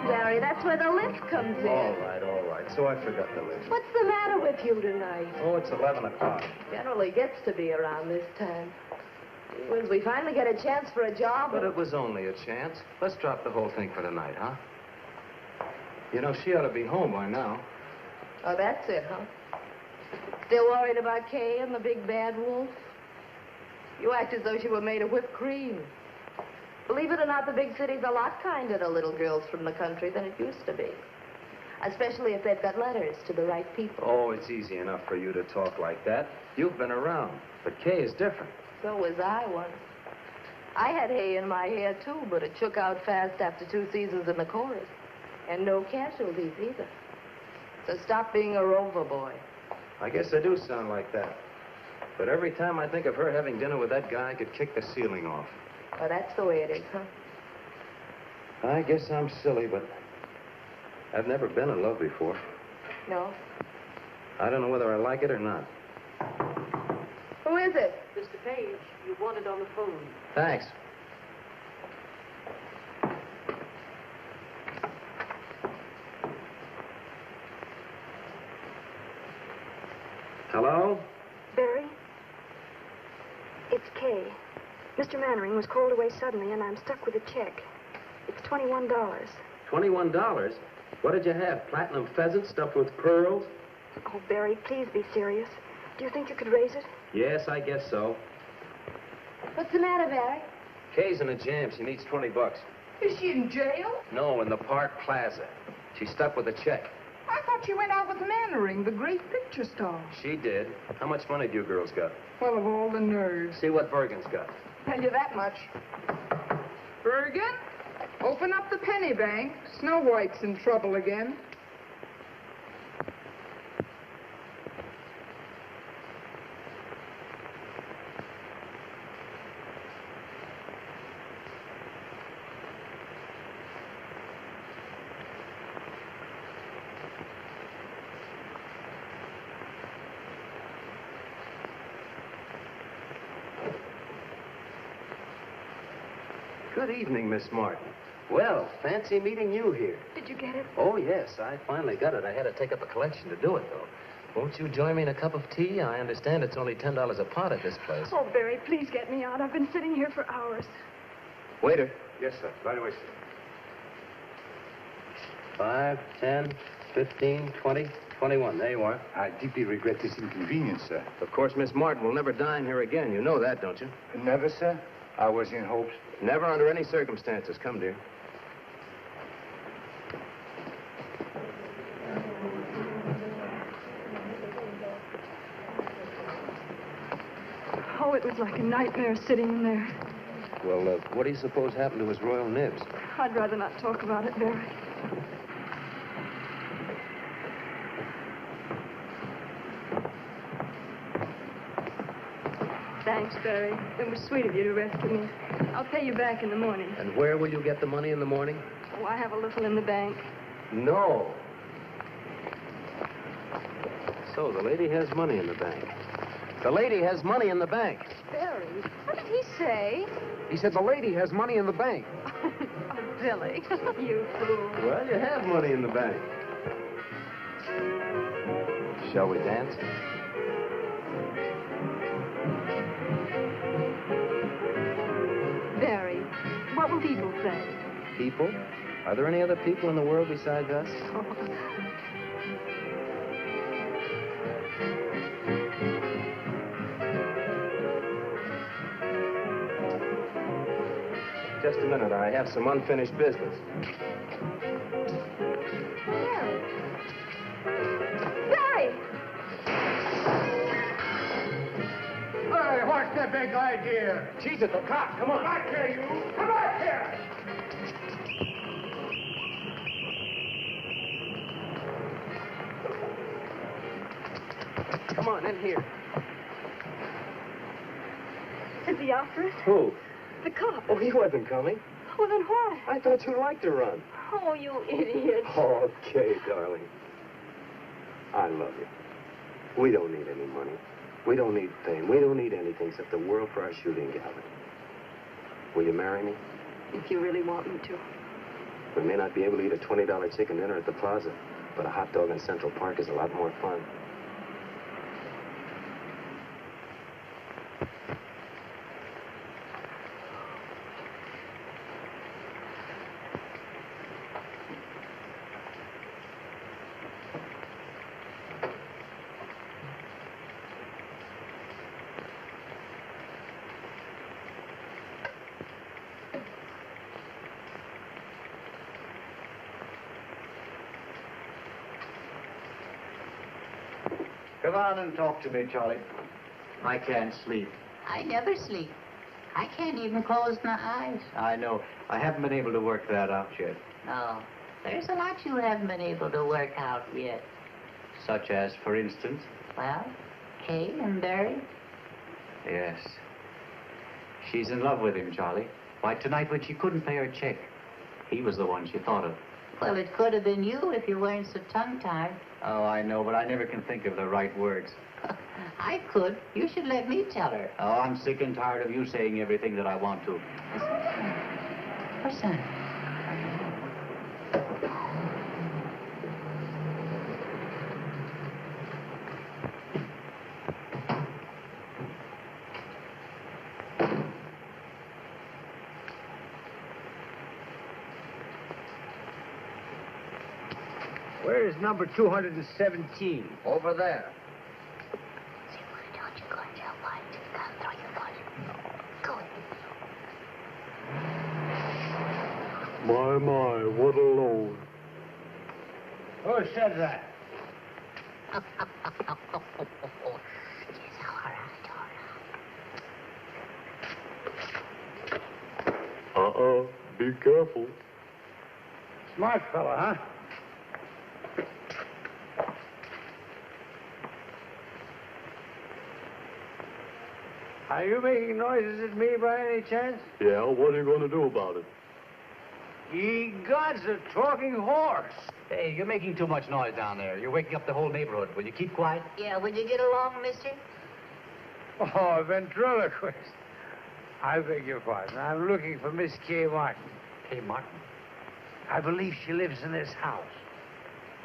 Speaker 9: Barry, that's where the lift comes in.
Speaker 8: All right. So I forgot the lift.
Speaker 9: What's the matter with you tonight?
Speaker 8: Oh, it's 11 o'clock.
Speaker 9: Generally gets to be around this time. When we finally get a chance for a job.
Speaker 4: But it was only a chance. Let's drop the whole thing for tonight, huh? You know, she ought to be home by now.
Speaker 9: Oh, that's it, huh? Still worried about Kay and the big bad wolf? You act as though she were made of whipped cream. Believe it or not, the big city's a lot kinder to little girls from the country than it used to be. Especially if they've got letters to the right people.
Speaker 4: Oh, it's easy enough for you to talk like that. You've been around. But Kay is different.
Speaker 9: So was I once. I had hay in my hair, too, but it shook out fast after 2 seasons in the chorus. And no casualties, either. So stop being a rover boy.
Speaker 4: I guess I do sound like that. But every time I think of her having dinner with that guy, I could kick the ceiling off.
Speaker 9: Well, that's the way it is, huh?
Speaker 4: I guess I'm silly, but I've never been in love before.
Speaker 9: No?
Speaker 4: I don't know whether I like it or not.
Speaker 9: Who is it?
Speaker 13: Mr. Page, you wanted on the phone.
Speaker 4: Thanks. Hello?
Speaker 3: Barry? It's Kay. Mr. Mannering was called away suddenly, and I'm stuck with a check. It's $21.
Speaker 4: $21? What did you have? Platinum pheasant stuffed with pearls?
Speaker 3: Oh, Barry, please be serious. Do you think you could raise it?
Speaker 4: Yes, I guess so.
Speaker 9: What's the matter, Barry?
Speaker 4: Kay's in a jam. She needs $20.
Speaker 7: Is she in jail?
Speaker 4: No, in the Park Plaza. She's stuck with a check.
Speaker 7: I thought she went out with Mannering, the great picture star.
Speaker 4: She did. How much money do you girls got?
Speaker 7: Well, of all the nerves.
Speaker 4: See what Bergen's got.
Speaker 7: Tell you that much. Bergen, open up the penny bank. Snow White's in trouble again.
Speaker 4: Good evening, Miss Martin. Well, fancy meeting you here.
Speaker 3: Did you get it?
Speaker 4: Oh, yes, I finally got it. I had to take up a collection to do it, though. Won't you join me in a cup of tea? I understand it's only $10 a pot at this place.
Speaker 3: Oh, Barry, please get me out. I've been sitting here for hours.
Speaker 4: Waiter.
Speaker 11: Yes, sir. Right away, sir.
Speaker 4: 5, 10, 15, 20, 21. There you are.
Speaker 16: I deeply regret this inconvenience, sir.
Speaker 4: Of course, Miss Martin will never dine here again. You know that, don't you?
Speaker 16: Never, sir. I was in hopes.
Speaker 4: Never under any circumstances. Come, dear.
Speaker 3: Oh, it was like a nightmare sitting in there.
Speaker 4: Well, what do you suppose happened to his royal nibs?
Speaker 3: I'd rather not talk about it, Barry. Thanks, Barry. It was sweet of you to rescue me. I'll pay you back in the morning.
Speaker 4: And where will you get the money in the morning?
Speaker 3: Oh, I have a little in the bank.
Speaker 4: No. So the lady has money in the bank. The lady has money in the bank.
Speaker 3: Barry, what did he say?
Speaker 12: He said the lady has money in the bank.
Speaker 3: Oh, Billy, you fool.
Speaker 4: Well, you have money in the bank. Shall we dance?
Speaker 3: Barry, what will people say?
Speaker 4: People? Are there any other people in the world besides us?
Speaker 8: Just a minute. I have some unfinished business.
Speaker 3: Barry!
Speaker 15: Hey, what's the big idea?
Speaker 8: Jesus, the cop. Come on.
Speaker 15: Come back here, you! Come back here!
Speaker 8: Come on, in here.
Speaker 3: Is he after us?
Speaker 8: Who?
Speaker 3: The cop.
Speaker 8: Oh, he wasn't coming.
Speaker 3: Well, then why?
Speaker 8: I thought you liked to run.
Speaker 3: Oh, you idiot.
Speaker 8: Okay, darling. I love you. We don't need any money. We don't need fame. We don't need anything except the world for our shooting gallery. Will you marry me?
Speaker 3: If you really want me to.
Speaker 8: We may not be able to eat a $20 chicken dinner at the plaza, but a hot dog in Central Park is a lot more fun.
Speaker 2: Come on and talk to me, Charlie. I can't sleep.
Speaker 5: I never sleep. I can't even close my eyes.
Speaker 2: I know. I haven't been able to work that out yet.
Speaker 5: No, there's a lot you haven't been able to work out yet.
Speaker 2: Such as, for instance?
Speaker 5: Well, Kay and Barry.
Speaker 2: Yes. She's in love with him, Charlie. Why, tonight when she couldn't pay her check, he was the one she thought of.
Speaker 5: Well, it could have been you if you weren't so tongue-tied.
Speaker 2: Oh, I know, but I never can think of the right words.
Speaker 5: I could. You should let me tell her.
Speaker 2: Oh, I'm sick and tired of you saying everything that I want to.
Speaker 5: What's that?
Speaker 15: Where is number 217?
Speaker 4: Over there.
Speaker 5: Don't you go and tell Mike. Come, throw your foot. Go in.
Speaker 8: My, what a load.
Speaker 15: Who said that?
Speaker 8: Be careful.
Speaker 15: Smart fella, huh? Are you making noises at me by any chance?
Speaker 8: Yeah, what are you going to do about it?
Speaker 15: Ye gods, a talking horse.
Speaker 2: Hey, you're making too much noise down there. You're waking up the whole neighborhood. Will you keep quiet?
Speaker 5: Yeah, will you get along, mister?
Speaker 15: Oh, a ventriloquist. I beg your pardon. I'm looking for Miss Kay Martin.
Speaker 2: Kay Martin?
Speaker 15: I believe she lives in this house.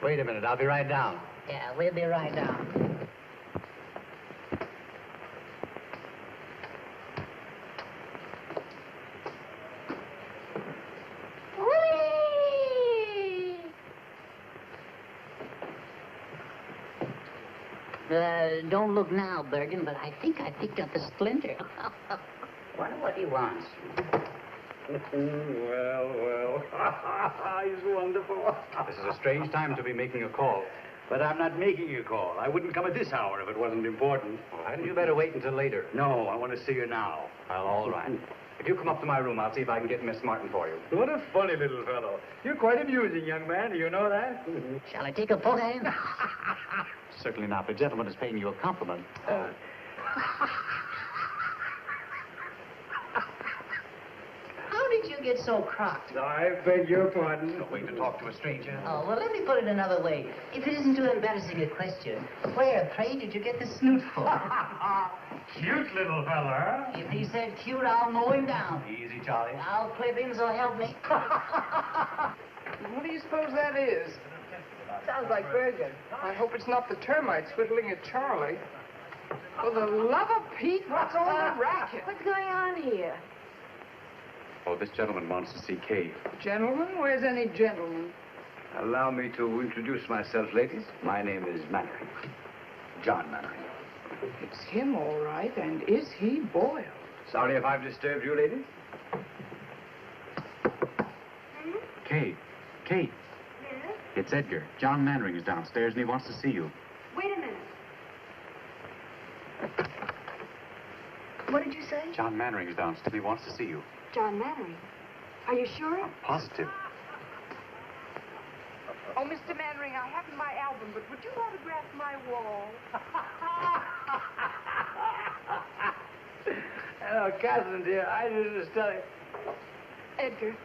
Speaker 2: Wait a minute. I'll be right down.
Speaker 5: Yeah, we'll be right down. Don't look now, Bergen, but I think I picked up a splinter. Wonder what he wants.
Speaker 15: Well. He's wonderful.
Speaker 2: This is a strange time to be making a call.
Speaker 15: But I'm not making a call. I wouldn't come at this hour if it wasn't important.
Speaker 2: Well, hadn't you better wait until later?
Speaker 15: No, I want to see you now.
Speaker 2: Well, all right. If you come up to my room, I'll see if I can get Miss Martin for you.
Speaker 15: What a funny little fellow. You're quite amusing, young man. Do you know that?
Speaker 5: Shall I take a poke at him?
Speaker 2: Certainly not. The gentleman is paying you a compliment.
Speaker 5: How did you get so crocked?
Speaker 15: I beg your pardon.
Speaker 2: No way to talk to a stranger.
Speaker 5: Oh, well, let me put it another way. If it isn't too embarrassing a question, where, pray, did you get the snoot for?
Speaker 15: Cute little fella.
Speaker 5: If he said cute, I'll mow him down.
Speaker 2: Easy, Charlie.
Speaker 5: I'll clip him, so help me.
Speaker 7: What do you suppose that is? Sounds like Bergen. I hope it's not the termites whittling at Charlie. For the love of Pete, what's all the racket?
Speaker 3: What's going on here?
Speaker 2: Oh, this gentleman wants to see Kay.
Speaker 7: Gentlemen? Where's any gentleman?
Speaker 16: Allow me to introduce myself, ladies. My name is Mannering. John Mannering.
Speaker 7: It's him, all right. And is he boiled?
Speaker 16: Sorry if I've disturbed you, ladies.
Speaker 2: Kate. Kate.
Speaker 3: Yes?
Speaker 2: It's Edgar. John Mannering is downstairs and he wants to see you.
Speaker 3: Wait a minute. What did you say?
Speaker 2: John Mannering is downstairs. He wants to see you.
Speaker 3: John Mannering. Are you sure?
Speaker 2: Positive.
Speaker 7: Oh, Mr. Mannering, I haven't my album, but would you autograph my wall?
Speaker 15: Hello, Catherine, dear. I just tell you.
Speaker 3: Edgar,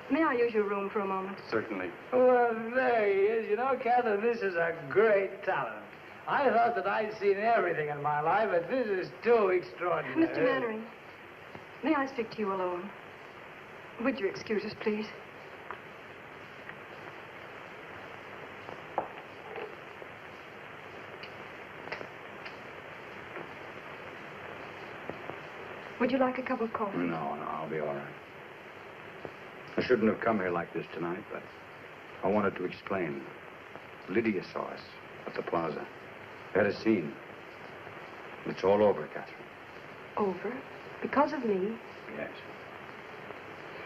Speaker 3: may I use your room for a moment?
Speaker 2: Certainly.
Speaker 15: Well, there he is. You know, Catherine, this is a great talent. I thought that I'd seen everything in my life, but this is too extraordinary.
Speaker 3: Mr. Mannering, may I speak to you alone? Would you excuse us, please? Would you like a cup of coffee?
Speaker 16: No, I'll be all right. I shouldn't have come here like this tonight, but I wanted to explain. Lydia saw us at the plaza. We had a scene. It's all over, Catherine.
Speaker 3: Over? Because of me?
Speaker 16: Yes.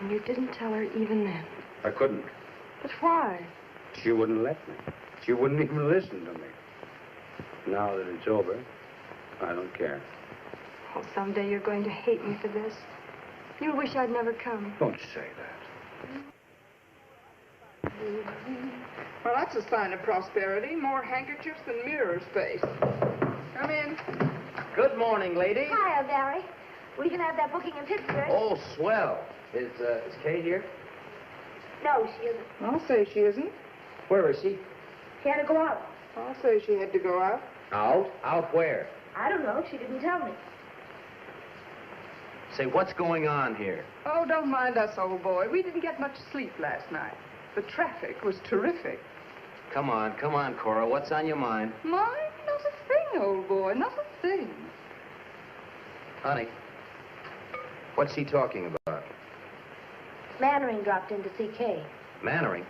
Speaker 3: And you didn't tell her even then?
Speaker 16: I couldn't.
Speaker 3: But why?
Speaker 16: She wouldn't let me. She wouldn't even listen to me. Now that it's over, I don't care.
Speaker 3: Oh, someday you're going to hate me for this. You'll wish I'd never come.
Speaker 16: Don't say that.
Speaker 7: Well, that's a sign of prosperity. More handkerchiefs than mirrors face. Come in.
Speaker 6: Good morning, lady.
Speaker 9: Hiya, Barry. We can have that booking in Pittsburgh.
Speaker 6: Oh, swell. Is Kate here?
Speaker 9: No, she isn't.
Speaker 7: I'll say she isn't.
Speaker 6: Where is she?
Speaker 9: She had to go out.
Speaker 7: I'll say she had to go out.
Speaker 6: Out? Out where?
Speaker 9: I don't know. She didn't tell me.
Speaker 6: Say, what's going on here?
Speaker 7: Oh, don't mind us, old boy. We didn't get much sleep last night. The traffic was terrific.
Speaker 6: Come on, Cora. What's on your mind?
Speaker 7: Mine? Not a thing, old boy. Not a thing.
Speaker 6: Honey, what's he talking about?
Speaker 9: Mannering dropped in to see Kay.
Speaker 6: Mannering?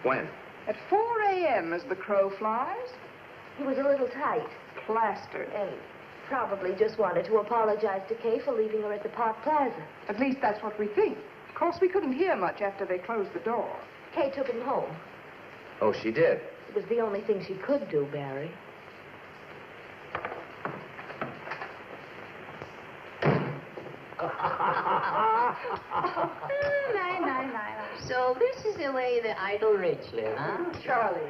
Speaker 6: When?
Speaker 7: At 4 a.m. as the crow flies.
Speaker 9: He was a little tight.
Speaker 7: Plastered.
Speaker 9: And probably just wanted to apologize to Kay for leaving her at the Park Plaza.
Speaker 7: At least that's what we think. Of course, we couldn't hear much after they closed the door.
Speaker 9: Kay took him home.
Speaker 6: Oh, she did?
Speaker 9: It was the only thing she could do, Barry.
Speaker 5: So this is the way the idle rich live, huh?
Speaker 7: Charlie.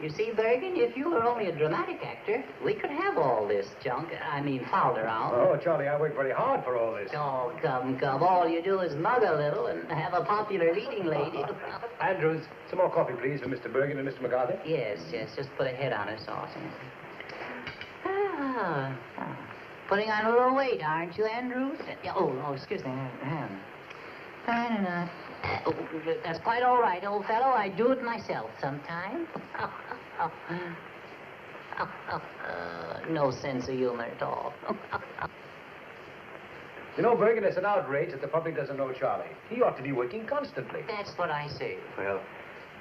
Speaker 5: You see, Bergen, if you were only a dramatic actor, we could have all this junk, fouled around.
Speaker 11: Oh, Charlie, I worked very hard for all this.
Speaker 5: Oh, come. All you do is mug a little and have a popular leading lady.
Speaker 11: Andrews, some more coffee, please, for Mr. Bergen and Mr. McCarthy.
Speaker 5: Yes, just put a head on her sauce. Putting on a little weight, aren't you, Andrews? Oh, excuse me. Oh, that's quite all right, old fellow. I do it myself sometimes. No sense of humor at all.
Speaker 11: You know, Bergen, it's an outrage that the public doesn't know Charlie. He ought to be working constantly.
Speaker 5: That's what I say.
Speaker 2: Well,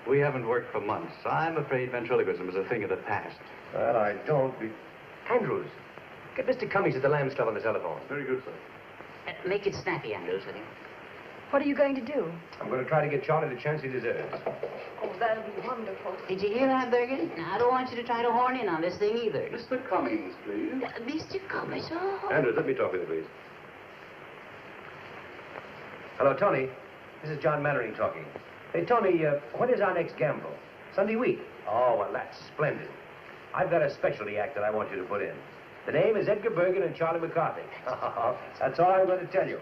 Speaker 2: we haven't worked for months. I'm afraid ventriloquism is a thing of the past.
Speaker 11: Well, I don't be... Andrews, get Mr. Cummings at the Lambs Club on the telephone.
Speaker 2: Very good, sir.
Speaker 5: Make it snappy, Andrews, will you?
Speaker 3: What are you going to do?
Speaker 11: I'm going to try to get Charlie the chance he deserves.
Speaker 3: Oh, that'll be wonderful.
Speaker 5: Did you hear that, Bergen? I don't want you to try to horn in on this thing either.
Speaker 16: Mr. Cummings, please.
Speaker 5: Mr. Cummings, oh.
Speaker 11: Andrews, let me talk with you, please. Hello, Tony. This is John Mannering talking. Hey, Tony, when is our next gamble? Sunday week? Oh, well, that's splendid. I've got a specialty act that I want you to put in. The name is Edgar Bergen and Charlie McCarthy. That's all I'm going to tell you.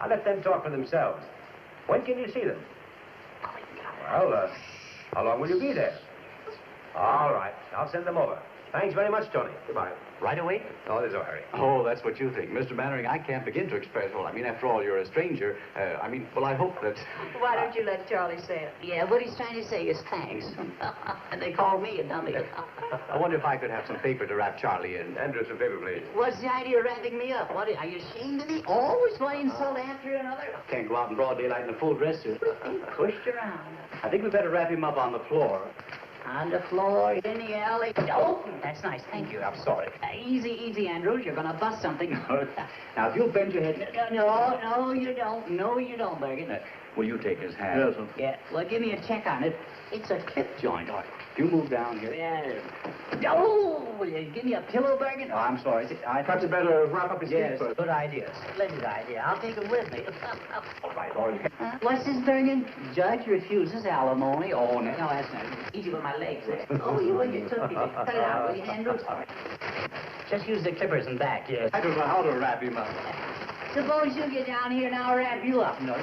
Speaker 11: I'll let them talk for themselves. When can you see them? Well, how long will you be there? All right. I'll send them over. Thanks very much, Tony. Goodbye.
Speaker 2: Right away?
Speaker 11: Oh, there's no hurry.
Speaker 2: Oh, that's what you think. Mr. Mannering, I can't begin to express, after all, you're a stranger. I hope that...
Speaker 3: Why don't you let Charlie say it?
Speaker 5: Yeah, what he's trying to say is thanks. And they call me a dummy.
Speaker 2: I wonder if I could have some paper to wrap Charlie in.
Speaker 11: Andrew, some paper, please.
Speaker 5: What's the idea of wrapping me up? What, are you ashamed of me? Always one insult after another?
Speaker 2: Can't go out in broad daylight in a full dress suit.
Speaker 5: Pushed around.
Speaker 2: I think we better wrap him up on the floor.
Speaker 5: On the floor, in the alley. Oh, that's nice. Thank you.
Speaker 2: I'm sorry.
Speaker 5: Easy, Andrews. You're going to bust something.
Speaker 2: Now, if you'll bend your head...
Speaker 5: No, you don't. No, you don't, Bergen.
Speaker 16: Will you take his hat?
Speaker 1: Yes, sir.
Speaker 5: Yeah, well, give me a check on it. It's a clip joint.
Speaker 16: All right. If you move down here.
Speaker 5: Yeah. Oh, will you give me a pillow, Bergen?
Speaker 16: Oh, I'm sorry.
Speaker 1: Perhaps you'd better wrap up his feet
Speaker 5: Yes,
Speaker 1: first.
Speaker 5: good idea. Splendid idea. I'll take it with me.
Speaker 16: All right.
Speaker 5: What's this, Bergen? Judge refuses alimony. Oh, no, that's not easy with my legs. Oh, you and your toothy. Cut it out, will you, Andrews? Just use the clippers and back, yes.
Speaker 1: I don't know how to wrap him up.
Speaker 5: Suppose you get down here and I'll wrap you up. No,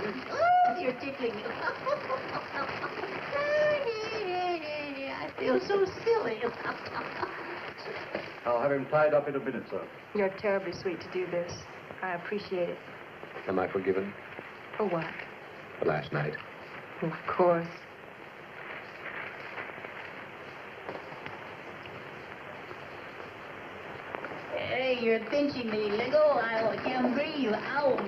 Speaker 5: you're tickling me. I feel so silly.
Speaker 1: I'll have him tied up in a minute, sir.
Speaker 3: You're terribly sweet to do this. I appreciate it.
Speaker 6: Am I forgiven?
Speaker 3: For what?
Speaker 6: For last night.
Speaker 3: Of course.
Speaker 5: Hey, you're pinching me, Ligo. I can't breathe. Ouch.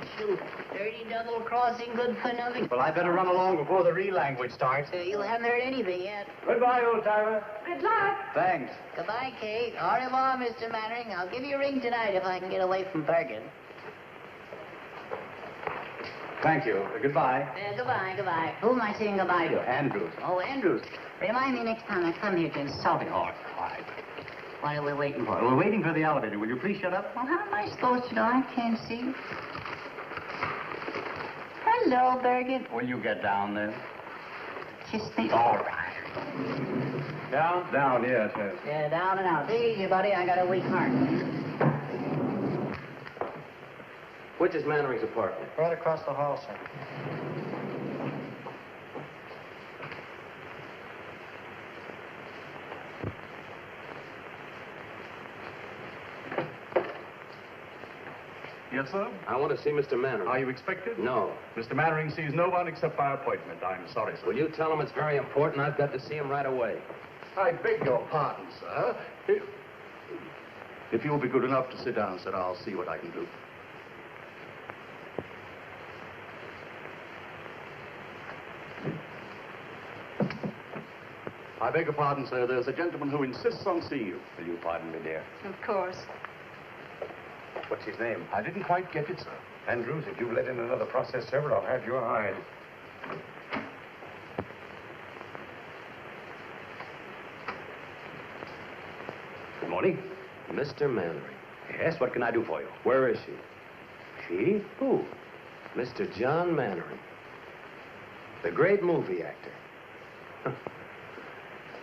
Speaker 5: Dirty double crossing, good for nothing.
Speaker 1: Well, I better run along before the real language starts.
Speaker 5: You haven't heard anything yet.
Speaker 1: Goodbye, old-timer.
Speaker 14: Good luck.
Speaker 1: Thanks.
Speaker 5: Goodbye, Kate. Au revoir, Mr. Mannering. I'll give you a ring tonight if I can get away from Bergen.
Speaker 1: Thank you. Goodbye.
Speaker 5: Goodbye. Who am I saying goodbye to?
Speaker 1: Andrews.
Speaker 5: Oh, Andrews. Remind me next time I come here to insult him.
Speaker 1: All right.
Speaker 5: What are we waiting for?
Speaker 1: We're waiting for the elevator. Will you please shut up?
Speaker 5: Well, how am I supposed to know? I can't see. Hello, Bergen.
Speaker 1: Will you get down there?
Speaker 5: Kiss me.
Speaker 1: All right. Down? Down, yes.
Speaker 5: Yeah, down and out. Take it easy, buddy. I got a weak heart.
Speaker 6: Which is Mannering's apartment?
Speaker 5: Right across the hall, sir.
Speaker 1: Yes, sir?
Speaker 6: I want to see Mr. Mannering.
Speaker 1: Are you expected?
Speaker 6: No.
Speaker 1: Mr. Mannering sees no one except by appointment. I'm sorry, sir.
Speaker 6: Will you tell him it's very important? I've got to see him right away.
Speaker 1: I beg your pardon, sir. If you'll be good enough to sit down, sir, I'll see what I can do. I beg your pardon, sir. There's a gentleman who insists on seeing you.
Speaker 16: Will you pardon me, dear?
Speaker 3: Of course.
Speaker 16: What's his name?
Speaker 1: I didn't quite get it, sir.
Speaker 16: Andrews, if you've let in another process server, I'll have your hide. Good morning.
Speaker 6: Mr. Mannering.
Speaker 16: Yes, what can I do for you?
Speaker 6: Where is she?
Speaker 16: She? Who?
Speaker 6: Mr. John Mannering. The great movie actor.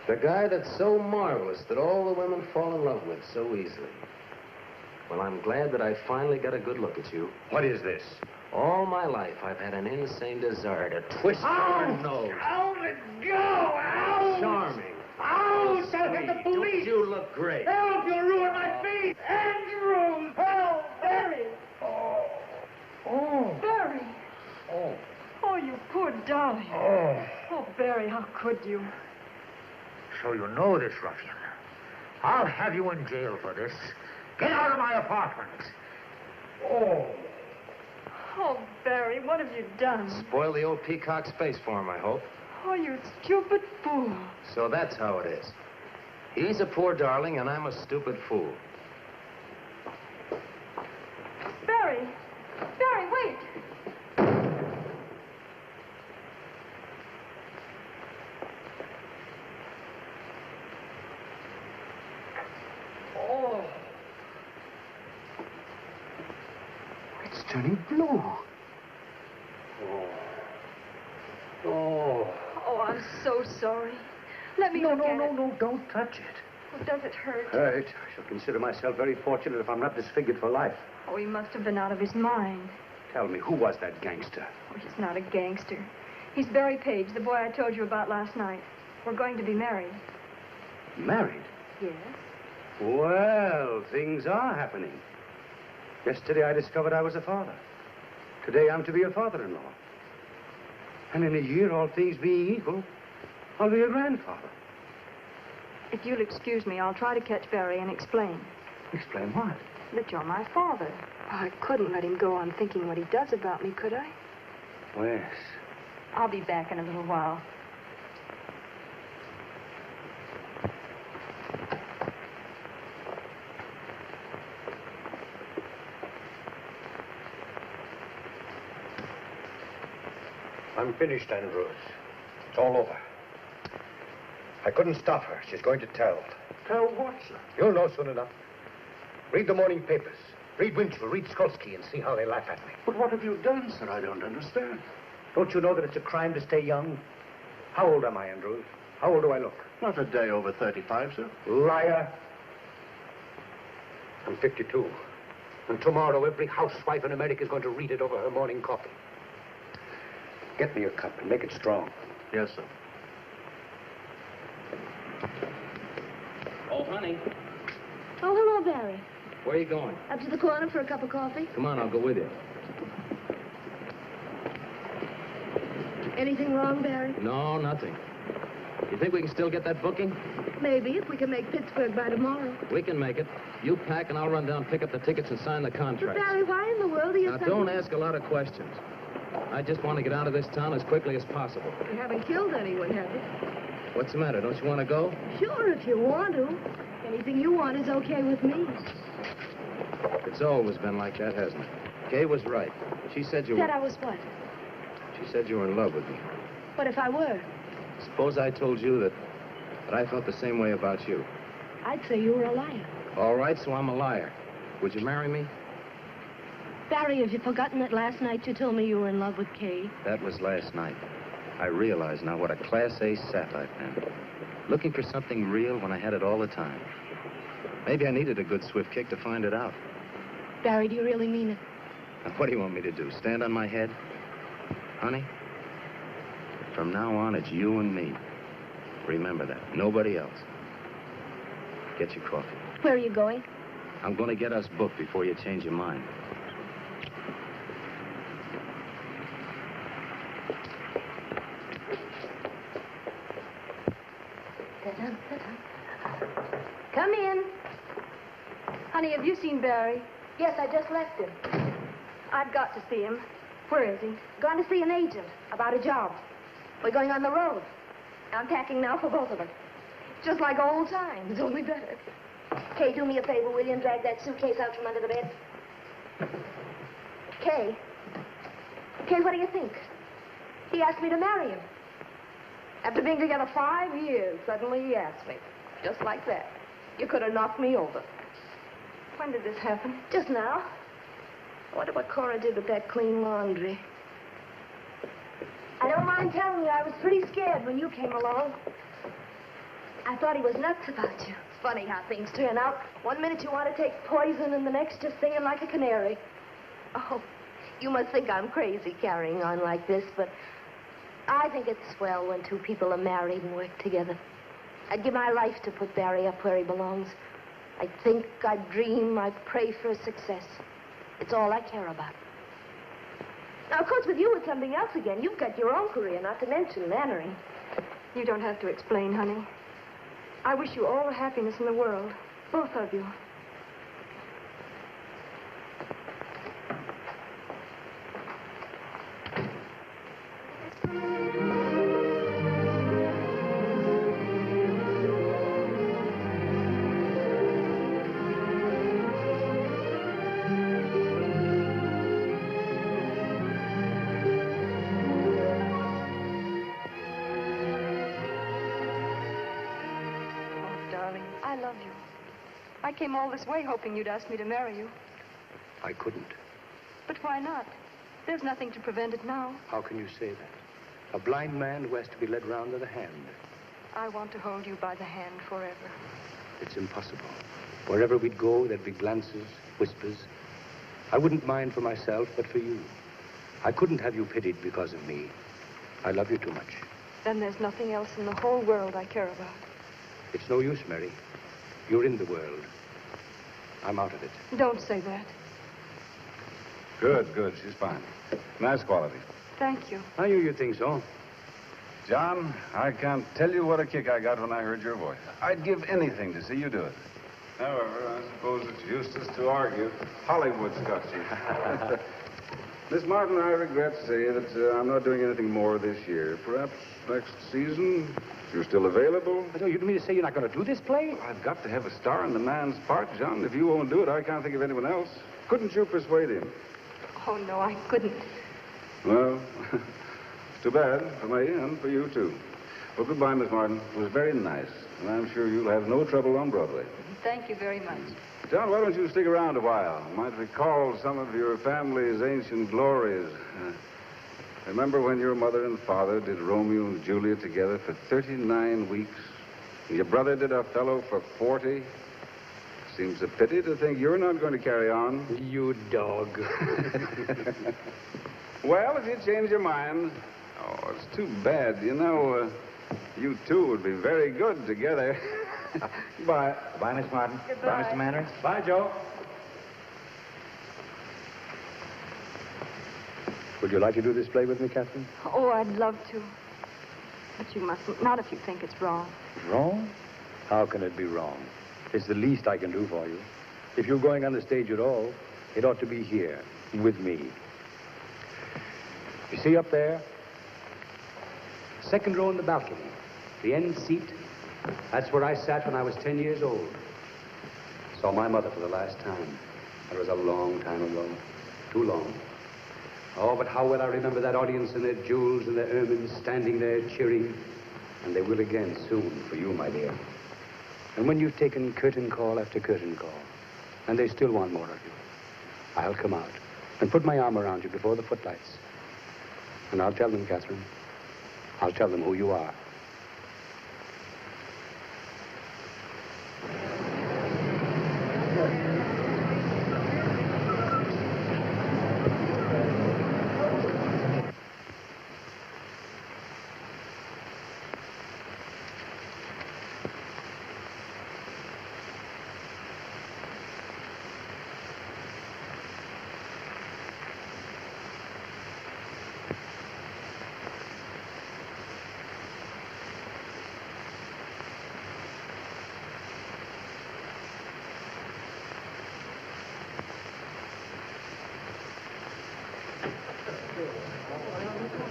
Speaker 6: The guy that's so marvelous that all the women fall in love with so easily. Well, I'm glad that I finally got a good look at you.
Speaker 16: What is this?
Speaker 6: All my life, I've had an insane desire to twist your nose.
Speaker 15: Oh, let go! Ow!
Speaker 6: Charming.
Speaker 15: Ouch! I'll get the police!
Speaker 6: Don't you look great?
Speaker 15: Help! You'll ruin my feet! Andrews! Help! Barry!
Speaker 14: Oh.
Speaker 3: Barry.
Speaker 6: Oh.
Speaker 3: Oh, you poor darling.
Speaker 14: Oh.
Speaker 3: Oh, Barry, how could you?
Speaker 15: So you know this ruffian. I'll have you in jail for this. Get out of my apartment. Oh.
Speaker 3: Oh, Barry, what have you done?
Speaker 6: Spoil the old peacock's face for him, I hope.
Speaker 3: Oh, you stupid fool.
Speaker 6: So that's how it is. He's a poor darling, and I'm a stupid fool.
Speaker 3: Barry! Barry, wait!
Speaker 15: Oh.
Speaker 1: It's turning blue.
Speaker 15: Oh. Oh.
Speaker 3: Oh, I'm so sorry. Let me look at it.
Speaker 15: No, don't touch it.
Speaker 3: Oh, does it hurt?
Speaker 16: Hurt. I shall consider myself very fortunate if I'm not disfigured for life.
Speaker 3: Oh, he must have been out of his mind.
Speaker 16: Tell me, who was that gangster?
Speaker 3: Oh, he's not a gangster. He's Barry Page, the boy I told you about last night. We're going to be married.
Speaker 16: Married?
Speaker 3: Yes.
Speaker 16: Well, things are happening. Yesterday I discovered I was a father. Today I'm to be a father-in-law. And in a year, all things being equal, I'll be a grandfather.
Speaker 3: If you'll excuse me, I'll try to catch Barry and explain.
Speaker 16: Explain what?
Speaker 3: That you're my father. Oh, I couldn't let him go on thinking what he does about me, could I?
Speaker 16: Oh, yes.
Speaker 3: I'll be back in a little while.
Speaker 11: I'm finished, Andrews. It's all over. I couldn't stop her. She's going to tell.
Speaker 12: Tell what, sir?
Speaker 11: You'll know soon enough. Read the morning papers. Read Winchell, read Skolsky, and see how they laugh at me.
Speaker 12: But what have you done, sir? I don't understand.
Speaker 11: Don't you know that it's a crime to stay young? How old am I, Andrews? How old do I look?
Speaker 12: Not a day over 35, sir.
Speaker 11: Liar. I'm 52. And tomorrow, every housewife in America is going to read it over her morning coffee. Get me a cup and make it strong.
Speaker 12: Yes, sir.
Speaker 4: Oh, honey,
Speaker 9: Oh, hello, Barry.
Speaker 4: where are you going?
Speaker 9: Up to the corner for a cup of coffee?
Speaker 4: Come on, I'll go with you.
Speaker 9: Anything wrong, Barry?
Speaker 4: No, nothing. You think we can still get that booking?
Speaker 9: Maybe, if we can make Pittsburgh by tomorrow.
Speaker 4: We can make it. You pack and I'll run down, pick up the tickets, and sign the
Speaker 9: But,
Speaker 4: contract.
Speaker 9: Barry, why in the world are you...
Speaker 4: Now, don't ask a lot of questions. I just want to get out of this town as quickly as possible.
Speaker 9: You haven't killed anyone, have you?
Speaker 4: What's the matter? Don't you want to go?
Speaker 9: Sure, if you want to. Anything you want is okay with me.
Speaker 4: It's always been like that, hasn't it? Kay was right. She said you
Speaker 9: Said
Speaker 4: were...
Speaker 9: I was what?
Speaker 4: She said you were in love with me.
Speaker 9: What if I were?
Speaker 4: Suppose I told you that I felt the same way about you.
Speaker 9: I'd say you were a liar.
Speaker 4: All right, so I'm a liar. Would you marry me?
Speaker 9: Barry, have you forgotten that last night you told me you were in love with Kay?
Speaker 4: That was last night. I realize now what a Class A sap I've been. Looking for something real when I had it all the time. Maybe I needed a good swift kick to find it out.
Speaker 9: Barry, do you really mean it?
Speaker 4: Now, what do you want me to do? Stand on my head? Honey, from now on, it's you and me. Remember that. Nobody else. Get your coffee.
Speaker 9: Where are you going?
Speaker 4: I'm going to get us booked before you change your mind.
Speaker 9: Come in.
Speaker 3: Honey, have you seen Barry?
Speaker 9: Yes, I just left him.
Speaker 3: I've got to see him. Where is he?
Speaker 9: Gone to see an agent about a job. We're going on the road. I'm packing now for both of us. Just like old times, only better. Kay, do me a favor, will you, and drag that suitcase out from under the bed? Kay. Kay, what do you think? He asked me to marry him. After being together 5 years, suddenly he asked me. Just like that. You could have knocked me over.
Speaker 3: When did this happen?
Speaker 9: Just now. I wonder what Cora did with that clean laundry. I don't mind telling you, I was pretty scared when you came along. I thought he was nuts about you. It's funny how things turn out. One minute you want to take poison, and the next just singing like a canary. Oh, you must think I'm crazy carrying on like this, but I think it's swell when two people are married and work together. I'd give my life to put Barry up where he belongs. I'd think, I'd dream, I'd pray for his success. It's all I care about. Now, of course, with you, it's something else again. You've got your own career, not to mention Mannering.
Speaker 3: You don't have to explain, honey. I wish you all the happiness in the world. Both of you. I came all this way hoping you'd ask me to marry you.
Speaker 11: I couldn't.
Speaker 3: But why not? There's nothing to prevent it now.
Speaker 11: How can you say that? A blind man who has to be led round with a hand.
Speaker 3: I want to hold you by the hand forever.
Speaker 11: It's impossible. Wherever we'd go, there'd be glances, whispers. I wouldn't mind for myself, but for you. I couldn't have you pitied because of me. I love you too much.
Speaker 3: Then there's nothing else in the whole world I care about.
Speaker 11: It's no use, Mary. You're in the world. I'm out of it.
Speaker 3: Don't say that.
Speaker 16: Good, good. She's fine. Nice quality.
Speaker 3: Thank you.
Speaker 11: I knew you'd think so.
Speaker 16: John, I can't tell you what a kick I got when I heard your voice. I'd give anything to see you do it. However, I suppose it's useless to argue. Hollywood's got you. Miss Martin, I regret to say that I'm not doing anything more this year. Perhaps next season, if you're still available.
Speaker 11: I don't, you mean to say you're not going to do this play?
Speaker 16: I've got to have a star in the man's part, John. If you won't do it, I can't think of anyone else. Couldn't you persuade him?
Speaker 3: Oh, no, I couldn't.
Speaker 16: Well, Too bad for me and for you, too. Well, goodbye, Miss Martin. It was very nice, and I'm sure you'll have no trouble on Broadway.
Speaker 13: Thank you very much.
Speaker 16: John, why don't you stick around a while? You might recall some of your family's ancient glories. Remember when your mother and father did Romeo and Juliet together for 39 weeks? And your brother did Othello for 40? Seems a pity to think you're not going to carry on.
Speaker 11: You dog.
Speaker 16: Well, if you change your mind... Oh, it's too bad. You know, you two would be very good together. Bye.
Speaker 2: Bye, Miss Martin.
Speaker 3: Goodbye.
Speaker 2: Bye, Mr. Mannering.
Speaker 11: Bye, Joe. Would you like to do this play with me, Catherine?
Speaker 3: Oh, I'd love to. But you mustn't. Not if you think it's wrong.
Speaker 11: Wrong? How can it be wrong? It's the least I can do for you. If you're going on the stage at all, it ought to be here, with me. You see up there? Second row in the balcony. The end seat. That's where I sat when I was 10 years old. Saw my mother for the last time. That was a long time ago. Too long. Oh, but how well I remember that audience in their jewels and their ermines standing there cheering. And they will again soon for you, my dear. And when you've taken curtain call after curtain call, and they still want more of you, I'll come out and put my arm around you before the footlights. And I'll tell them, Catherine, I'll tell them who you are.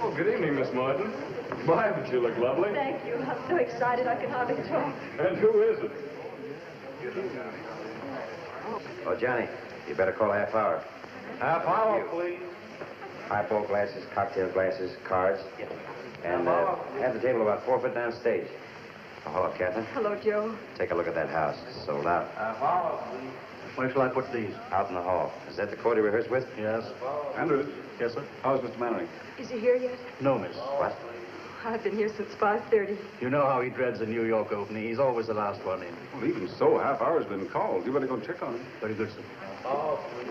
Speaker 17: Oh, good evening, Miss Martin. My, but you look lovely.
Speaker 13: Thank you. I'm so excited I can hardly talk.
Speaker 17: And who is it?
Speaker 6: Oh, Johnny, you better call a half hour.
Speaker 17: Half hour, please.
Speaker 6: Highball glasses, cocktail glasses, cards. And have the table about 4 foot down stage. Oh, hello, Catherine.
Speaker 3: Hello, Joe.
Speaker 6: Take a look at that house. It's sold out.
Speaker 17: Half hour, please.
Speaker 12: Where shall I put these?
Speaker 6: Out in the hall. Is that the court he rehearsed with?
Speaker 12: Yes.
Speaker 16: Andrews.
Speaker 12: Yes, sir?
Speaker 16: How's Mr. Mannering?
Speaker 3: Is he here yet?
Speaker 12: No, miss.
Speaker 6: What?
Speaker 3: I've been here since 5:30.
Speaker 12: You know how he dreads a New York opening. He's always the last one in.
Speaker 16: Well, even so, half hour's been called. You better go check on him.
Speaker 12: Very good, sir.
Speaker 17: Oh, please.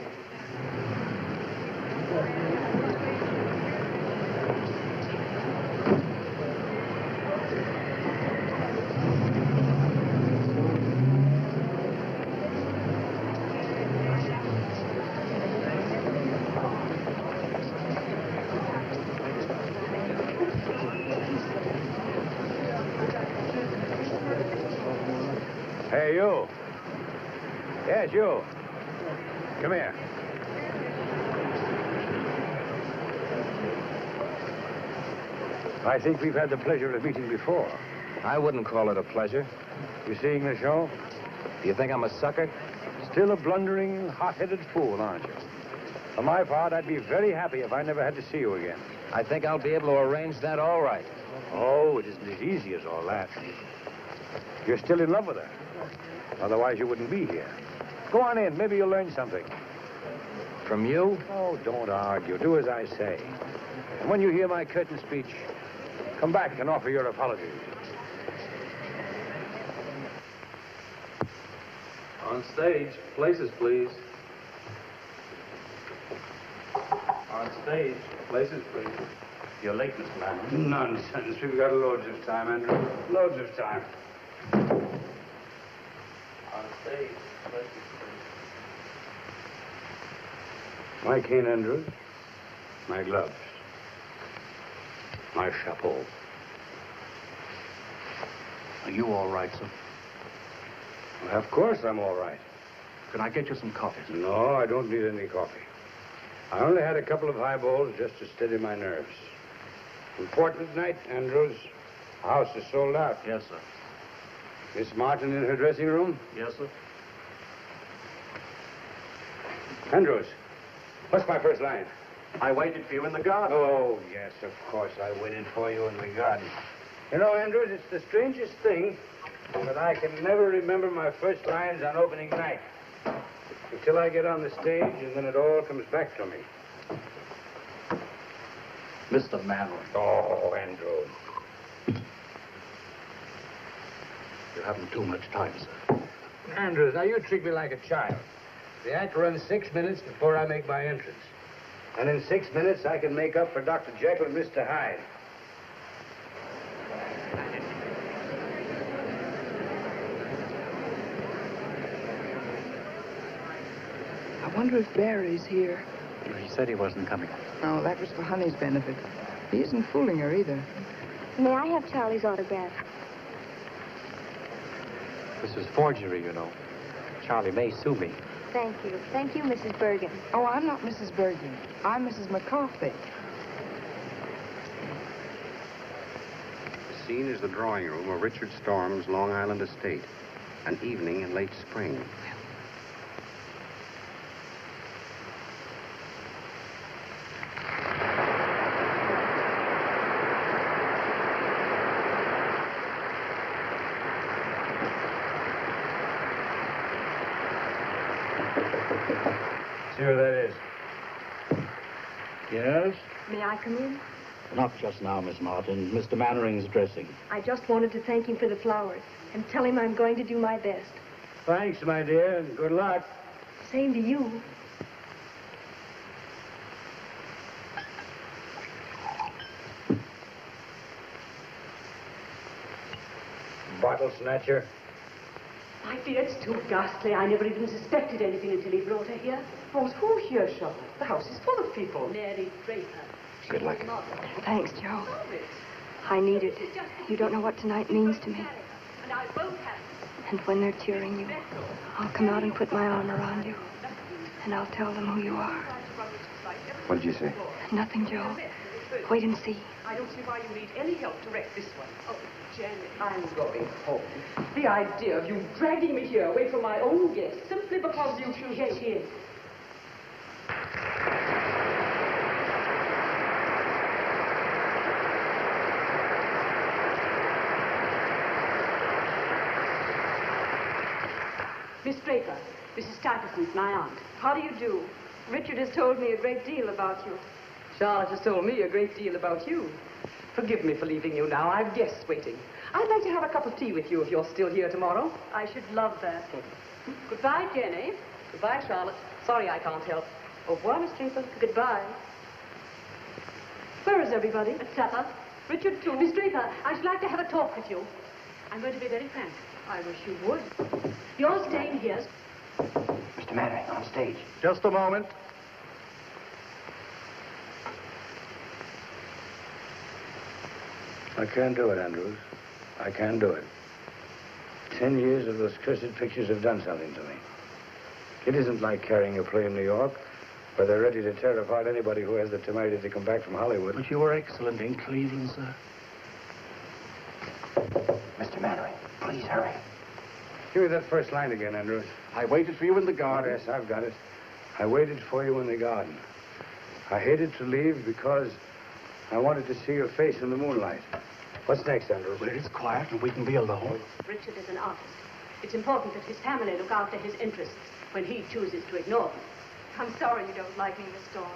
Speaker 11: Hey, you. Yes, you. Come here. I think we've had the pleasure of meeting before.
Speaker 6: I wouldn't call it a pleasure.
Speaker 11: You seeing the show?
Speaker 6: Do you think I'm a sucker?
Speaker 11: Still a blundering, hot-headed fool, aren't you? For my part, I'd be very happy if I never had to see you again.
Speaker 6: I think I'll be able to arrange that all right.
Speaker 11: Oh, it isn't as easy as all that. You're still in love with her. Otherwise, you wouldn't be here. Go on in. Maybe you'll learn something.
Speaker 6: From you?
Speaker 11: Oh, don't argue. Do as I say. And when you hear my curtain speech, come back and offer your apologies.
Speaker 17: On stage. Places, please. On stage. Places, please.
Speaker 12: You're late, Mr. Mannering. Nonsense. We've got loads of time, Andrew. Loads of time.
Speaker 17: On stage. Places,
Speaker 11: My cane, Andrews. My gloves. My chapeau.
Speaker 12: Are you all right, sir?
Speaker 11: Well, of course I'm all right.
Speaker 12: Can I get you some coffee, sir?
Speaker 11: No, I don't need any coffee. I only had a couple of highballs just to steady my nerves. Important night, Andrews. The house is sold out.
Speaker 12: Yes, sir.
Speaker 11: Miss Martin in her dressing room?
Speaker 12: Yes, sir.
Speaker 11: Andrews, what's my first line?
Speaker 1: I waited for you in the garden.
Speaker 11: Oh, yes, of course. I waited for you in the garden. You know, Andrews, it's the strangest thing that I can never remember my first lines on opening night. Until I get on the stage, and then it all comes back to me.
Speaker 16: Mr. Mannering.
Speaker 11: Oh, Andrews.
Speaker 16: You haven't too much time, sir.
Speaker 11: Andrews, now you treat me like a child. The act runs 6 minutes before I make my entrance. And in 6 minutes, I can make up for Dr. Jekyll and Mr. Hyde.
Speaker 7: I wonder if Barry's here.
Speaker 2: He said he wasn't coming.
Speaker 7: No, that was for Honey's benefit. He isn't fooling her either.
Speaker 3: May I have Charlie's autograph?
Speaker 2: This is forgery, you know. Charlie may sue me.
Speaker 3: Thank you. Thank you, Mrs. Bergen.
Speaker 7: Oh, I'm not Mrs. Bergen. I'm Mrs. McCarthy.
Speaker 18: The scene is the drawing room of Richard Storm's Long Island estate. An evening in late spring.
Speaker 11: See who that is?
Speaker 16: Yes?
Speaker 3: May I come in?
Speaker 16: Not just now, Miss Martin. Mr. Mannering's dressing.
Speaker 3: I just wanted to thank him for the flowers and tell him I'm going to do my best.
Speaker 11: Thanks, my dear, and good luck.
Speaker 3: Same to you.
Speaker 11: Bottle snatcher.
Speaker 19: I fear it's too ghastly. I never even suspected anything until he brought her here.
Speaker 14: Oh, who here, Charlotte? The house is full of people.
Speaker 19: Mary Draper.
Speaker 18: Good luck.
Speaker 3: Thanks, Joe. I need it. You don't know what tonight means to me.
Speaker 19: And I won't have
Speaker 3: And when they're cheering you, I'll come out and put my arm around you. And I'll tell them who you are.
Speaker 18: What did you say?
Speaker 3: Nothing, Joe. Wait and see.
Speaker 14: I don't see why you need any help to wreck this one. Oh, Janet, I'm going home. The idea of you dragging me here away from my own guests simply because you choose
Speaker 19: Get in. Miss Draper, Mrs. Stuyvesant's my aunt.
Speaker 3: How do you do? Richard has told me a great deal about you.
Speaker 14: Charlotte has told me a great deal about you. Forgive me for leaving you now. I've guests waiting. I'd like to have a cup of tea with you if you're still here tomorrow.
Speaker 3: I should love that.
Speaker 19: Goodbye, Jenny.
Speaker 14: Goodbye, Charlotte. Sorry I can't help. Au revoir, Miss Draper.
Speaker 3: Goodbye. Where is everybody?
Speaker 19: At supper.
Speaker 3: Richard, too.
Speaker 19: Miss Draper, I should like to have a talk with you. I'm going to be very frank.
Speaker 3: I wish you would.
Speaker 19: You're staying here.
Speaker 11: Mr. Mannering, on stage.
Speaker 16: Just a moment.
Speaker 11: I can't do it, Andrews. I can't do it. 10 years of those cursed pictures have done something to me. It isn't like carrying a play in New York, where they're ready to tear apart anybody who has the temerity to come back from Hollywood.
Speaker 16: But you were excellent in Cleveland, sir.
Speaker 11: Mr. Mannering, please hurry. Give me that first line again, Andrews.
Speaker 16: I waited for you in the garden.
Speaker 11: Yes, I've got it. I waited for you in the garden. I hated to leave because I wanted to see your face in the moonlight. What's next, Andrews?
Speaker 16: Where it's quiet and we can be alone.
Speaker 19: Richard is an artist. It's important that his family look after his interests when he chooses to ignore them.
Speaker 3: I'm sorry you don't like me, Miss Storm.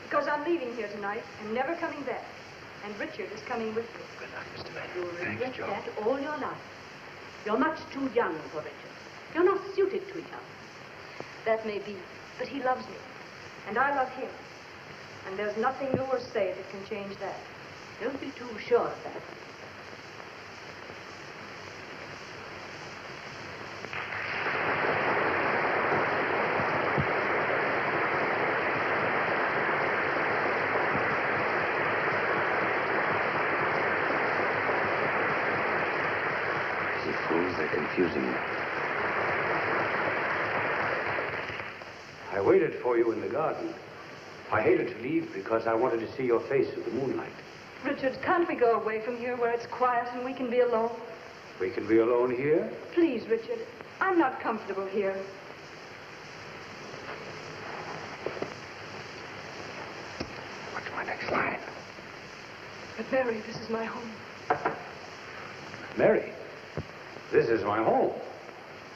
Speaker 3: Because I'm leaving here tonight and never coming back. And Richard is coming with me.
Speaker 11: Good luck, Mr. Mannering.
Speaker 19: You'll regret that all your life. You're much too young for Richard. You're not suited to each other.
Speaker 3: That may be, but he loves me. And I love him. And there's nothing do or say that can change that.
Speaker 19: Don't be too sure of that.
Speaker 18: These fools, they're confusing me.
Speaker 11: I waited for you in the garden. I hated to leave because I wanted to see your face in the moonlight.
Speaker 3: Richard, can't we go away from here where it's quiet and we can be alone?
Speaker 11: We can be alone here?
Speaker 3: Please, Richard. I'm not comfortable here.
Speaker 11: my next line.
Speaker 13: But, Mary, this is my home.
Speaker 11: Mary, this is my home.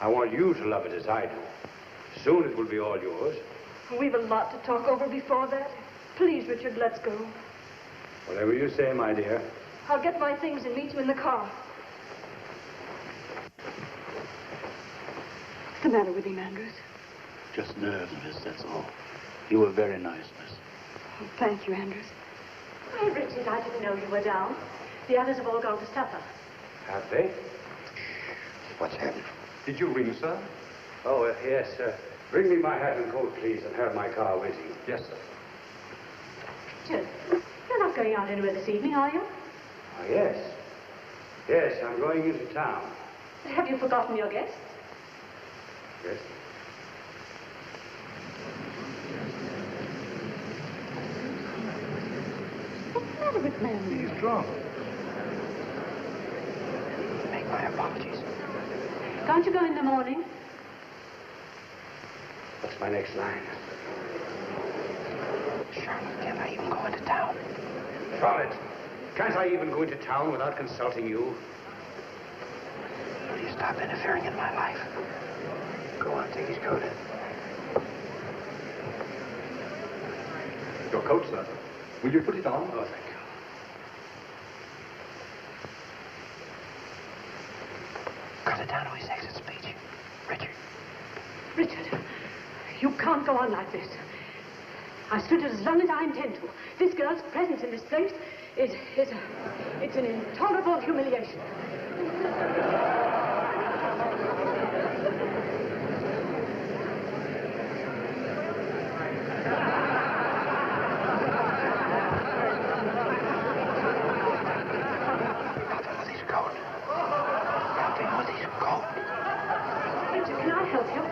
Speaker 11: I want you to love it as I do. Soon it will be all yours.
Speaker 13: We've a lot to talk over before that. Please, Richard, let's go.
Speaker 11: Whatever you say, my dear.
Speaker 13: I'll get my things and meet you in the car. What's the matter with him, Andrews?
Speaker 20: Just nerves, miss, that's all. You were very nice, miss.
Speaker 13: Oh, thank you, Andrews.
Speaker 19: Why, Richard, I didn't know you were down. The others have all gone to supper.
Speaker 11: Have they?
Speaker 6: What's happened?
Speaker 11: Did you ring, sir? Oh, yes, sir. Bring me my hat and coat, please, and have my car waiting. Yes, sir.
Speaker 19: Richard, you're not going out anywhere this evening, are you?
Speaker 11: Oh, yes. Yes, I'm going into town.
Speaker 19: Have you forgotten your guests?
Speaker 11: Yes.
Speaker 19: What's the matter with man?
Speaker 20: He's drunk.
Speaker 6: Make my apologies.
Speaker 19: Can't you go in the morning?
Speaker 11: What's my next line?
Speaker 6: Charlotte, can't I even go into town?
Speaker 11: Charlotte, can't I even go into town without consulting you?
Speaker 6: Will you stop interfering in my life? Go on, take his coat.
Speaker 16: Your coat, sir. Will you put it on?
Speaker 6: Oh, thank you. Cut it down to his exit speech. Richard.
Speaker 19: Richard, you can't go on like this. I stood it as long as I intend to. This girl's presence in this place it's an intolerable humiliation. Richard, can I help you?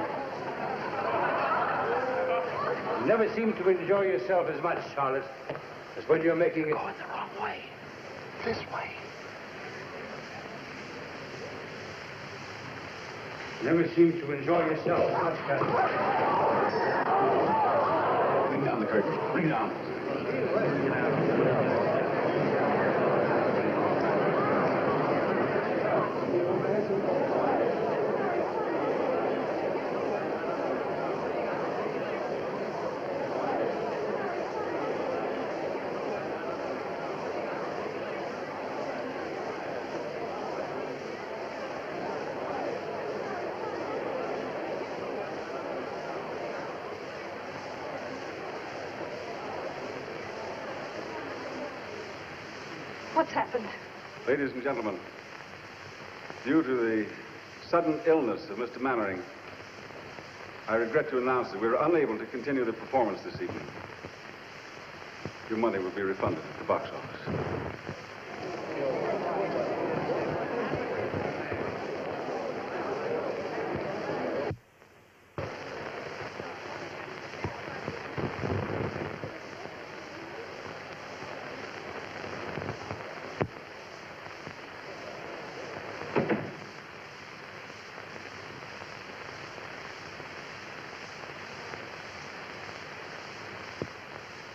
Speaker 11: You never seem to enjoy yourself as much, Charlotte, as when you're making it...
Speaker 6: Going the wrong way. This way.
Speaker 11: You never seem to enjoy yourself as much, Catherine.
Speaker 16: Bring down the curtain. Bring it down.
Speaker 13: What's happened?
Speaker 16: Ladies and gentlemen, due to the sudden illness of Mr. Mannering, I regret to announce that we're unable to continue the performance this evening. Your money will be refunded at the box office.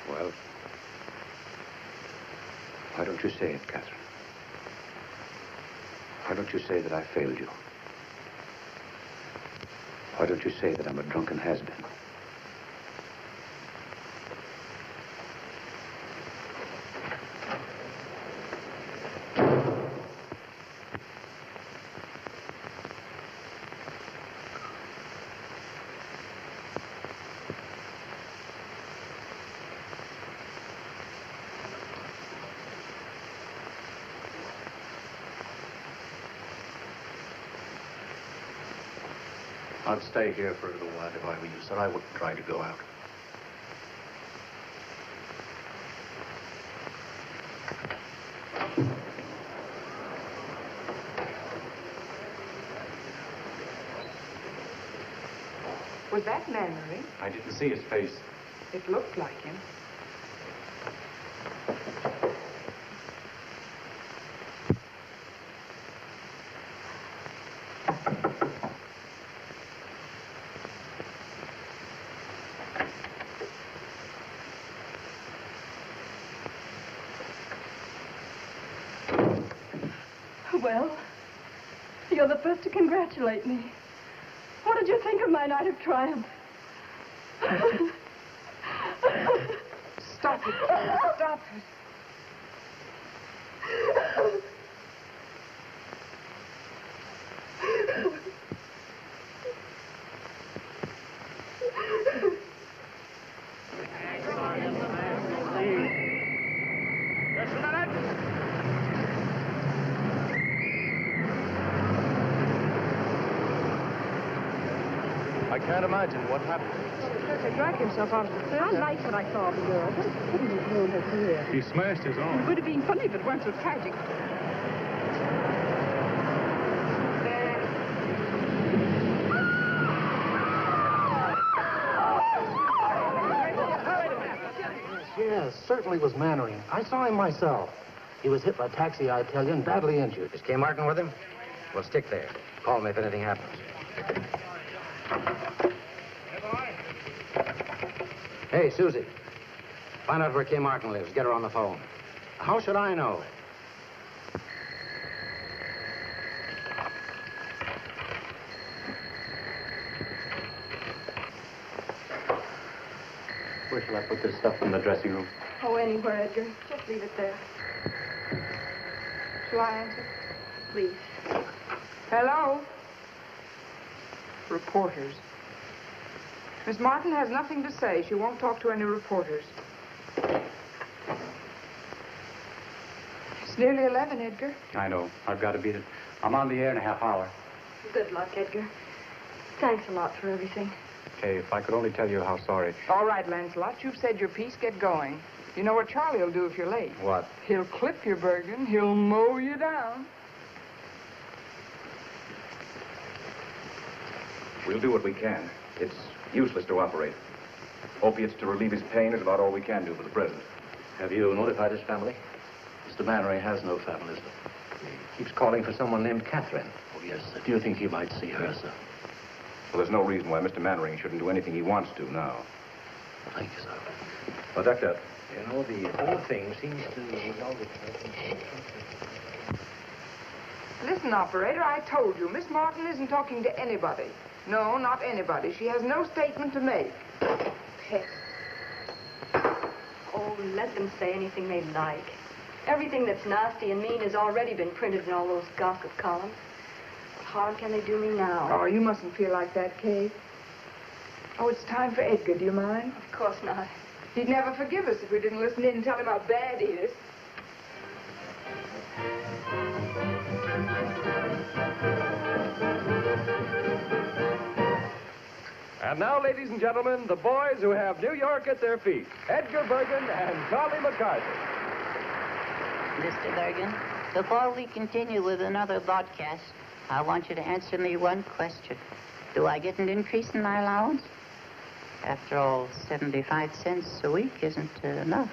Speaker 18: Well, why don't you say it, Catherine? Why don't you say that I failed you? Why don't you say that I'm a drunken has-been?
Speaker 20: I'd stay here for a little while if I were you, sir. I wouldn't try to go out.
Speaker 7: Was that Mannering?
Speaker 2: I didn't see his face.
Speaker 7: It looked like him.
Speaker 14: Well, you're the first to congratulate me. What did you think of my night of triumph?
Speaker 7: Stop it. Stop it.
Speaker 21: I can't imagine what happened.
Speaker 14: He dragged himself out of the theater. I like what I saw of the girl. What a pity he ruined her career.
Speaker 21: He smashed his
Speaker 14: It
Speaker 21: arm.
Speaker 14: would have been funny if it weren't so tragic.
Speaker 6: Yes, certainly was Mannering. I saw him myself. He was hit by a taxi, I tell you, and badly injured.
Speaker 4: Is Kay Martin with him? Well, stick there. Call me if anything happens. Hey, Susie. Find out where Kay Martin lives. Get her on the phone. How should I know?
Speaker 2: Where shall I put this stuff in the dressing room?
Speaker 3: Oh, anywhere, Edgar. Just leave it there.
Speaker 7: Shall I answer?
Speaker 3: Please.
Speaker 7: Hello? Reporters. Miss Martin has nothing to say. She won't talk to any reporters. It's nearly 11, Edgar.
Speaker 2: I know. I've got to beat it. I'm on the air in a half hour.
Speaker 3: Good luck, Edgar. Thanks a lot for everything.
Speaker 2: Kay, if I could only tell you how sorry.
Speaker 7: All right, Lancelot, you've said your piece. Get going. You know what Charlie will do if you're late.
Speaker 2: What?
Speaker 7: He'll clip you, Bergen. He'll mow you down.
Speaker 17: We'll do what we can. It's useless to operate. Opiates to relieve his pain is about all we can do for the present.
Speaker 6: Have you notified his family? Mr. Mannering has no family, sir. He keeps calling for someone named Catherine. Oh, yes, sir. Do you think he might see her, sir?
Speaker 17: Well, there's no reason why Mr. Mannering shouldn't do anything he wants to now.
Speaker 6: Thank you, sir.
Speaker 17: Well, Doctor.
Speaker 6: You know, the whole thing seems to resolve itself.
Speaker 7: Listen, operator, I told you, Miss Martin isn't talking to anybody. No, not anybody. She has no statement to make.
Speaker 3: Pest. Oh, let them say anything they like. Everything that's nasty and mean has already been printed in all those gossip columns. What harm can they do me now?
Speaker 7: Oh, you mustn't feel like that, Kate. Oh, it's time for Edgar. Do you mind?
Speaker 3: Of course not.
Speaker 7: He'd never forgive us if we didn't listen in and tell him how bad he is.
Speaker 15: And now, ladies and gentlemen, the boys who have New York at their feet, Edgar Bergen and Charlie McCarthy.
Speaker 5: Mr. Bergen, before we continue with another broadcast, I want you to answer me one question. Do I get an increase in my allowance? After all, 75 cents a week isn't enough.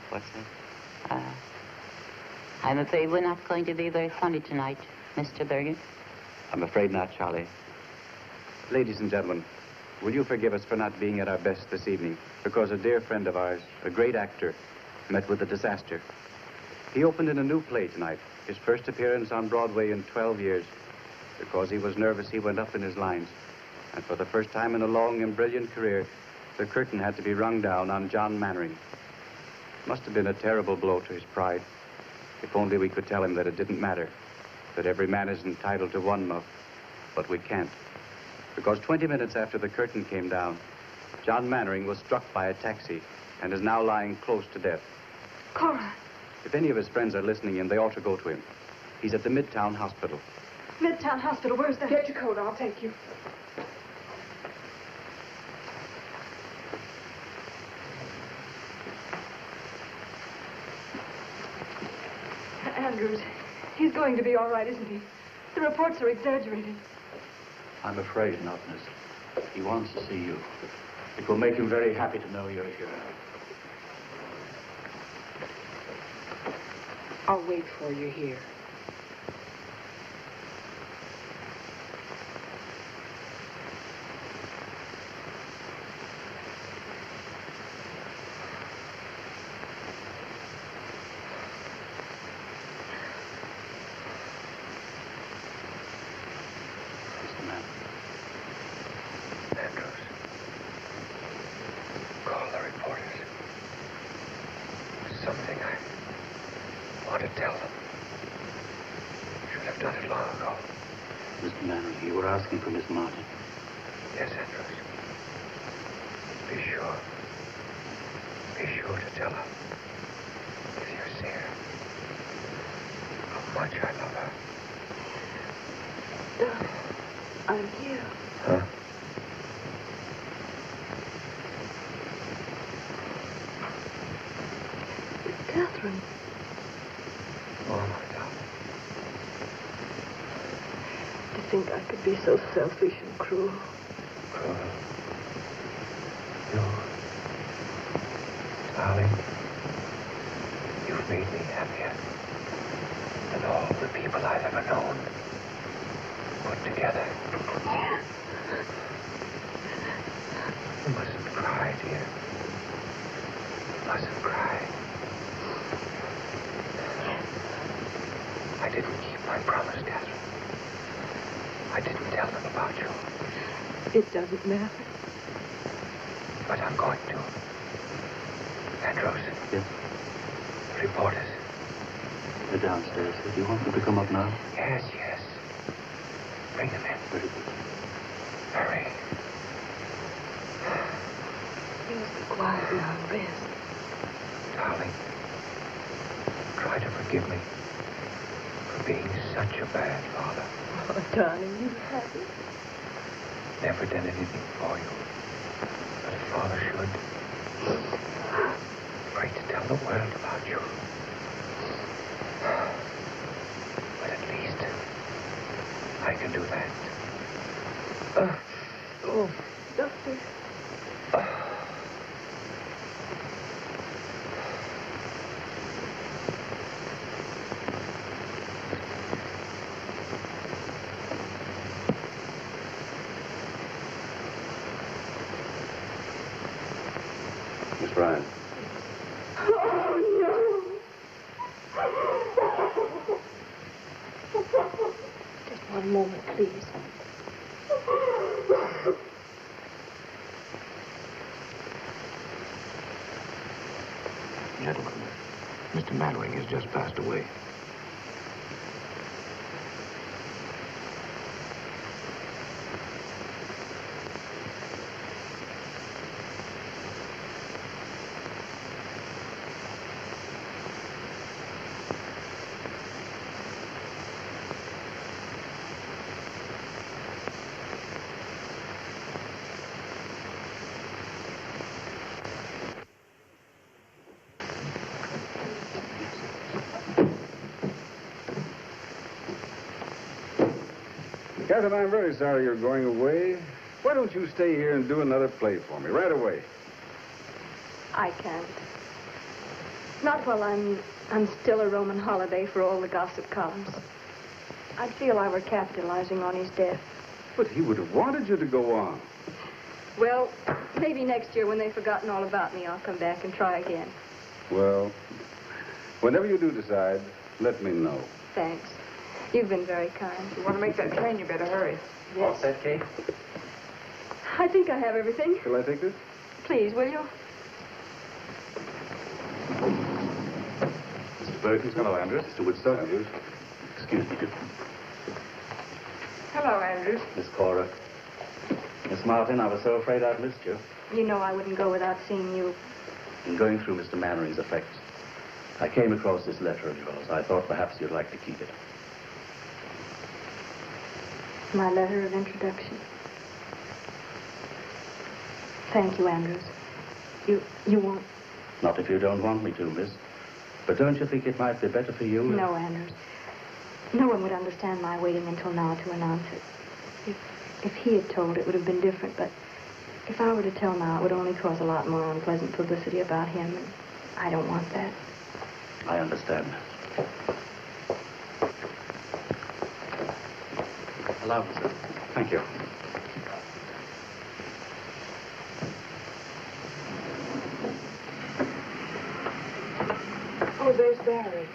Speaker 2: What's that?
Speaker 5: I'm afraid we're not going to be very funny tonight, Mr. Bergen.
Speaker 2: I'm afraid not, Charlie. Ladies and gentlemen, will you forgive us for not being at our best this evening? Because a dear friend of ours, a great actor, met with a disaster. He opened in a new play tonight, his first appearance on Broadway in 12 years. Because he was nervous, he went up in his lines. And for the first time in a long and brilliant career, the curtain had to be rung down on John Mannering. Must have been a terrible blow to his pride. If only we could tell him that it didn't matter, that every man is entitled to one muff, but we can't. Because 20 minutes after the curtain came down, John Mannering was struck by a taxi and is now lying close to death.
Speaker 3: Cora.
Speaker 2: If any of his friends are listening in, they ought to go to him. He's at the Midtown Hospital.
Speaker 14: Midtown Hospital, where's that?
Speaker 7: Get your coat, I'll take you.
Speaker 14: Andrews, he's going to be all right, isn't he? The reports are exaggerated.
Speaker 20: I'm afraid not, miss. He wants to see you. It will make him very happy to know you're here.
Speaker 7: I'll wait for you here.
Speaker 20: asking for Miss Martin?
Speaker 8: Yes, Andrews. Be sure. Be sure to tell her, if you see her, how much I love her.
Speaker 3: Darling, I'm here.
Speaker 8: Huh?
Speaker 3: Catherine.
Speaker 8: Oh, my darling.
Speaker 3: To think I could be so selfish and cruel.
Speaker 8: Cruel. You. Darling, you've made me happier than all the people I've ever known put together. You mustn't cry, dear. You mustn't cry. I didn't keep my promise, Catherine. I didn't tell them about you.
Speaker 3: It doesn't matter.
Speaker 8: But I'm going to. Andrews.
Speaker 20: Yes?
Speaker 8: The reporters.
Speaker 20: They're downstairs. Do you want them to come up now?
Speaker 8: Yes, yes. Bring them in.
Speaker 20: Very good.
Speaker 8: Hurry.
Speaker 3: You must be quiet now and rest.
Speaker 8: Darling, try to forgive me for being such a bad father.
Speaker 3: Oh, darling, you haven't.
Speaker 8: Never done anything for you, but a father should. Afraid to tell the world about you. But at least I can do that.
Speaker 3: Oh, Doctor.
Speaker 20: Miss Ryan.
Speaker 3: Oh, no. Just one moment, please.
Speaker 6: Gentlemen, Mr. Mannering has just passed away.
Speaker 16: Catherine, I'm very sorry you're going away. Why don't you stay here and do another play for me right away?
Speaker 3: I can't. Not while I'm still a Roman holiday for all the gossip columns. I'd feel I were capitalizing on his death.
Speaker 16: But he would have wanted you to go on.
Speaker 3: Well, maybe next year when they've forgotten all about me, I'll come back and try again.
Speaker 16: Well, whenever you do decide, let me know.
Speaker 3: Thanks. You've been very kind.
Speaker 7: If you want to make that train, you better hurry.
Speaker 20: All set, Kate?
Speaker 3: I think I have everything.
Speaker 16: Shall I take this?
Speaker 3: Please, will you?
Speaker 20: Mr. Perkins. Hello, Andrews. Mr. Woodstock. Andrews. Excuse me.
Speaker 7: Hello, Andrews.
Speaker 20: Miss Cora. Miss Martin, I was so afraid I'd missed you.
Speaker 3: You know I wouldn't go without seeing you.
Speaker 20: In going through Mr. Mannering's effects, I came across this letter of yours. I thought perhaps you'd like to keep it.
Speaker 3: My letter of introduction. Thank you, Andrews. You won't?
Speaker 20: Not if you don't want me to, miss. But don't you think it might be better for you?
Speaker 3: No, Andrews. No one would understand my waiting until now to announce it. If he had told, it would have been different, but if I were to tell now, it would only cause a lot more unpleasant publicity about him, and I don't want that.
Speaker 20: I understand. Allow me, sir. Thank you.
Speaker 7: Oh, there's Barry.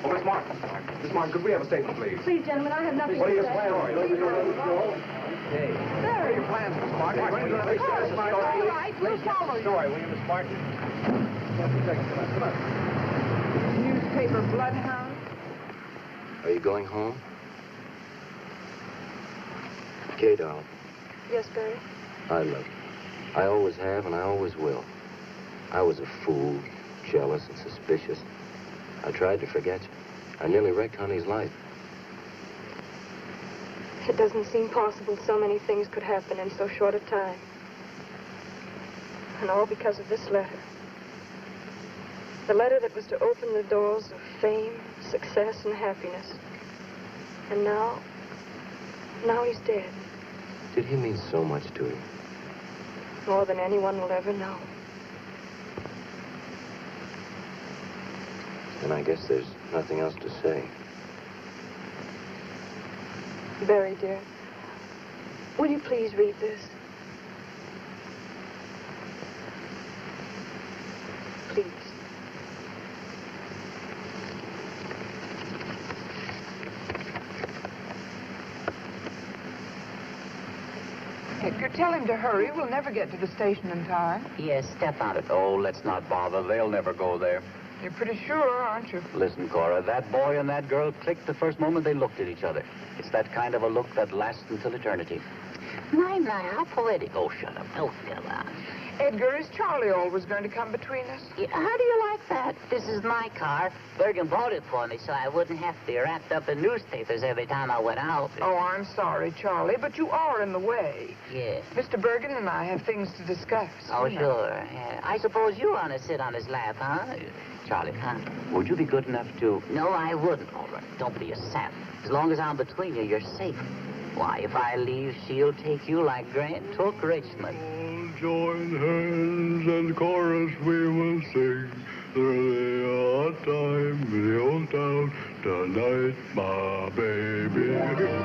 Speaker 17: Oh, Miss Martin. Miss Martin, could we have a statement, please?
Speaker 3: Please, gentlemen, I have nothing
Speaker 17: What are
Speaker 3: to
Speaker 17: your
Speaker 3: say.
Speaker 17: plans?
Speaker 3: Please, gentlemen.
Speaker 17: What are your plans, Miss Martin?
Speaker 7: All right, we'll follow you.
Speaker 17: Story, will you, Miss Martin? Come on.
Speaker 7: Newspaper bloodhound.
Speaker 6: Are you going home? Kay, darling,
Speaker 3: Yes, Barry?
Speaker 6: I love you. I always have, and I always will. I was a fool, jealous and suspicious. I tried to forget you. I nearly wrecked Honey's life.
Speaker 3: It doesn't seem possible so many things could happen in so short a time. And all because of this letter. The letter that was to open the doors of fame, success, and happiness. And now he's dead.
Speaker 6: Did he mean so much to you?
Speaker 3: More than anyone will ever know.
Speaker 6: And I guess there's nothing else to say.
Speaker 3: Barry, dear, will you please read this? Please.
Speaker 7: Edgar, tell him to hurry. We'll never get to the station in time.
Speaker 5: Yes, step out of it.
Speaker 4: Oh, let's not bother. They'll never go there.
Speaker 7: You're pretty sure, aren't you?
Speaker 4: Listen, Cora, that boy and that girl clicked the first moment they looked at each other. It's that kind of a look that lasts until eternity.
Speaker 5: My, how poetic. Oh, shut up. Oh, come on.
Speaker 7: Edgar, is Charlie always going to come between us?
Speaker 5: Yeah, how do you like that? This is my car. Bergen bought it for me so I wouldn't have to be wrapped up in newspapers every time I went out.
Speaker 7: Oh, I'm sorry, Charlie, but you are in the way.
Speaker 5: Yes.
Speaker 7: Mr. Bergen and I have things to discuss.
Speaker 5: Oh,
Speaker 7: you know.
Speaker 5: sure. Yeah. I suppose you want to sit on his lap, huh?
Speaker 4: Charlie, would you be good enough to...
Speaker 5: No, I wouldn't. All right. Don't be a sap. As long as I'm between you, you're safe. Why, if I leave, she'll take you like Grant took Richmond.
Speaker 21: Join hands and chorus we will sing. Through the odd time in the old town tonight, my baby.